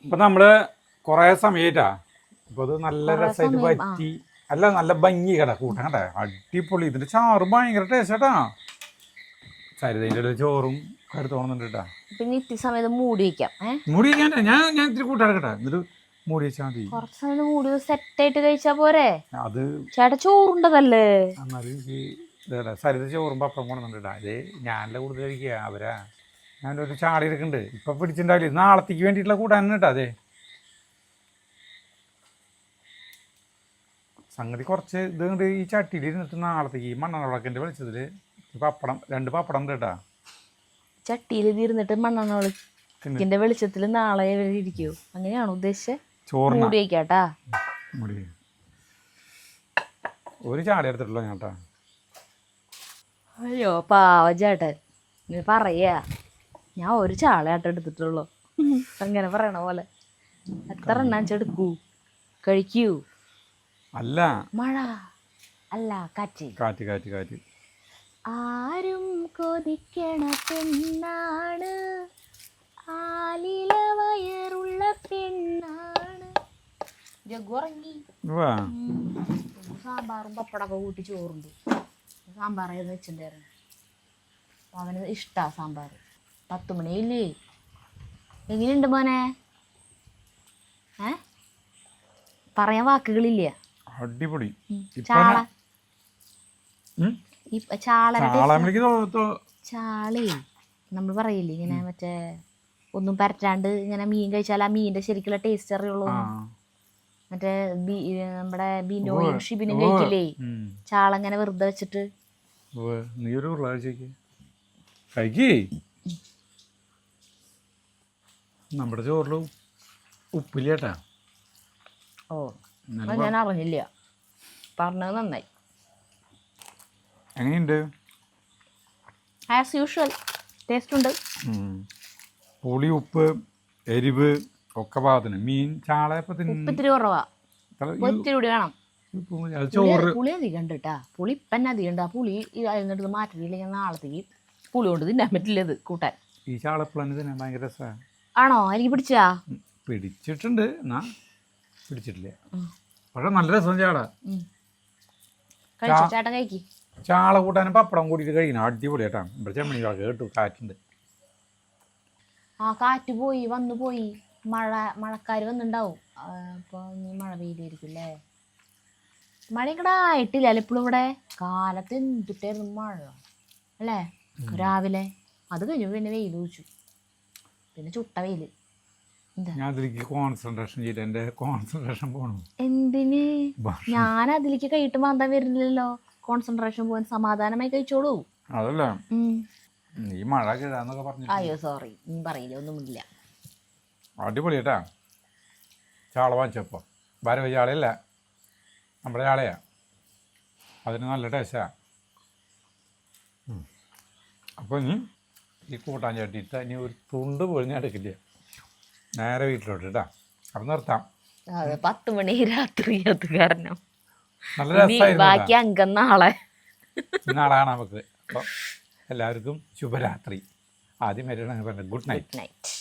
ഇപ്പൊ നമ്മള് കൊറേ സമയട്ടാ ഇപ്പൊ അത് നല്ല രസമായിട്ട് പറ്റി. അല്ല, നല്ല ഭംഗി കട കൂട്ടാൻ കണ്ടേ, അടിപൊളി. ഇതിന്റെ ചാറ് ഭയങ്കര ടേസ്റ്റ് കേട്ടാ. സരിതയുടെ ചോറും കരുത്തോണുന്നുണ്ട് കേട്ടാ. പിന്നെ ഇത്തിരി സമയത്ത് മൂടി വെക്കാം. മൂടി വെക്കാൻ ഞാൻ ഇത്തിരി കൂട്ടാൻ കേട്ടാ. എന്നിട്ട് മൂടി വെച്ചാൽ മതി. കുറച്ച് സമയം മൂടി സെറ്റ് ആയിട്ട് കഴിച്ചാ പോരെ? അത് ചേട്ടാ ചോറുണ്ടതല്ലേ? സരിത ചോറും പപ്പടം കൊണ്ടുവന്നിട്ടാ. അത് ഞാനല്ല കൂടുതൽ കഴിക്കുക, അവരാ. ഞാനൊരു ചാളി എടുക്കുന്നുണ്ട്, ഇപ്പൊ പിടിച്ചിട്ടുണ്ടാവില്ല. നാളത്തേക്ക് വേണ്ടിയിട്ടുള്ള കൂട്ടാൻ കേട്ടാ. അതെ, സംഗതി കുറച്ച് ഇത് കൊണ്ട് ഈ ചട്ടിയിൽ ഇരുന്നിട്ട് നാളത്തേക്ക് മണ്ണെണ്ണ വിളക്കിൻ്റെ വെളിച്ചത്തില് പപ്പടം 2 പപ്പടം കേട്ടാ. ചട്ടിയിൽ ഇരുന്നിട്ട് മണ്ണെണ്ണ വിളക്കിന്റെ വെളിച്ചത്തിൽ നാളെ ഇരിക്കൂ, അങ്ങനെയാണോ ഉദ്ദേശിച്ചത്? ചോറ് മൂടി വയ്ക്കാട്ടാ. ഒരു ചാടി എടുത്തിട്ടുള്ളൂ ചേട്ടാ. അയ്യോ പാവ ചേട്ടൻ, നീ പറയാ ഞാൻ ഒരു ചാളയാട്ടം എടുത്തിട്ടുള്ളൂ. അങ്ങനെ പറയണ പോലെ എത്ര എണ്ണാച്ചെടുക്കൂ, കഴിക്കൂ. അല്ല മഴ അല്ല, കാറ്റ് കാറ്റ് കാറ്റ് കാറ്റ്. ആരും കൊതിക്കണ പെണ്ണാണ്, ആലില വയറുള്ള പെണ്ണാണ്. ജഗ്ഗുറങ്ങി. സാമ്പാറും പപ്പടമൊക്കെ കൂട്ടി ചോറുണ്ട്. സാമ്പാറായിരുന്നു വെച്ചിട്ടുണ്ടായിരുന്നു. അവന് ഇഷ്ടാ സാമ്പാർ. 10 മണിയില്ലേ? എങ്ങനെയുണ്ട് മോനെ? പറയാൻ വാക്കുകളില്ല. അടിപൊളി. ചാള ചാളേ നമ്മൾ പറയില്ലേ ഇങ്ങനെ, മറ്റേ ഒന്നും പരറ്റാണ്ട് ഇങ്ങനെ മീൻ കഴിച്ചാൽ ആ മീനിന്റെ ശരിക്കുള്ള ടേസ്റ്റ് അറിയുള്ളൂ. മറ്റേ നമ്മുടെ ബിനോയും ഷിബിനും കഴിക്കില്ലേ ചാള ഇങ്ങനെ വെറുതെ വെച്ചിട്ട്. നമ്മുടെ ചോറിലും ഉപ്പില്ലേട്ടാ. ഓ, ഞാൻ അറിഞ്ഞില്ല, പറഞ്ഞത് നന്നായി. എങ്ങനെയുണ്ട്? ആസ് യൂഷ്വൽ ടേസ്റ്റ് ഉണ്ട്. പുളി, ഉപ്പ്, എരിവ് ഒക്കെ പാകത്തിന്. മീൻ ചാള ഇത്തിരി കുറവാ, ഒത്തിരി കൂടി വേണം. പുളി അധികം ഉണ്ട് കേട്ടാ. പുളി ഇപ്പന്നെ അധികം ഉണ്ട്. ആ പുളി അതിനടുത്ത് മാറ്റിയില്ലെങ്കിൽ നാളത്തേക്ക് പുളി കൊണ്ട് തിന്നാൻ പറ്റില്ല ഇത് കൂട്ടാൻ. ഈ ചാളപ്പുളി തിന്നാൻ ഭയങ്കര രസമാണ്. ആണോ? എനിക്ക് പിടിച്ചാ? പിടിച്ചിട്ടുണ്ട്, എന്നാ പിടിച്ചിട്ടില്ല. പക്ഷെ നല്ല രസം ചാള. ചേട്ടൻ കഴിക്കി. ചാള കൂട്ടാനും പപ്പടം കൂട്ടിയിട്ട് കഴിക്കണം, അടിപൊളിയായിട്ടാണ്. ഇവിടെ ചെമ്മണി ചാള കേട്ടു, കാറ്റുണ്ട്. ആ കാറ്റ് പോയി, വന്നു പോയി. മഴക്കാര് വന്നിണ്ടാവും. അപ്പൊ മഴ പെയ്തായിരിക്കും അല്ലേ? മഴ ഇവിടെ ആയിട്ടില്ല ഇപ്പോഴും ഇവിടെ. കാലത്ത് എന്തിട്ടായിരുന്നു മഴ അല്ലേ? രാവിലെ അത് കഴിഞ്ഞു പിന്നെ വെയിൽ കുഴിച്ചു, പിന്നെ ചുട്ട വെയില്. ഞാൻ അതിലേക്ക് കോൺസെൻട്രേഷൻ ചെയ്ത് എൻ്റെ കോൺസെൻട്രേഷൻ പോകണം. എന്തിന്? ഞാൻ അതിലേക്ക് കഴിയിട്ട് മാന്താൻ വരുന്നില്ലല്ലോ. കോൺസെൻട്രേഷൻ പോകാൻ സമാധാനമായി കഴിച്ചോളൂ. അതല്ല ഈ മഴ കിഴാന്നൊക്കെ പറഞ്ഞു. അയ്യോ സോറി, പറയില്ല, ഒന്നുമില്ല. അടിപൊളി കേട്ടാ. ചാള വാങ്ങിച്ചപ്പോൾ ഭാരവ ചാളയല്ല, നമ്മുടെ ചാളയാ. അതിന് നല്ല ടേസ്റ്റാ. അപ്പോൾ ഇനി ഈ കൂട്ടാൻ ചേട്ടിയിട്ട് ഇനി ഒരു തുണ്ട് പോലും ഞാൻ എടുക്കില്ല. നേരെ വീട്ടിലോട്ട് കേട്ടാ. അപ്പം നിർത്താം. 10 മണി രാത്രി അത് കാരണം നല്ല രസമായിരുന്നു. ബാക്കി അംഗം നാളെ കാണാം നമുക്ക്. അപ്പോൾ എല്ലാവർക്കും ശുഭരാത്രി. ആദ്യം വരെ ഗുഡ് നൈറ്റ്. നൈറ്റ്.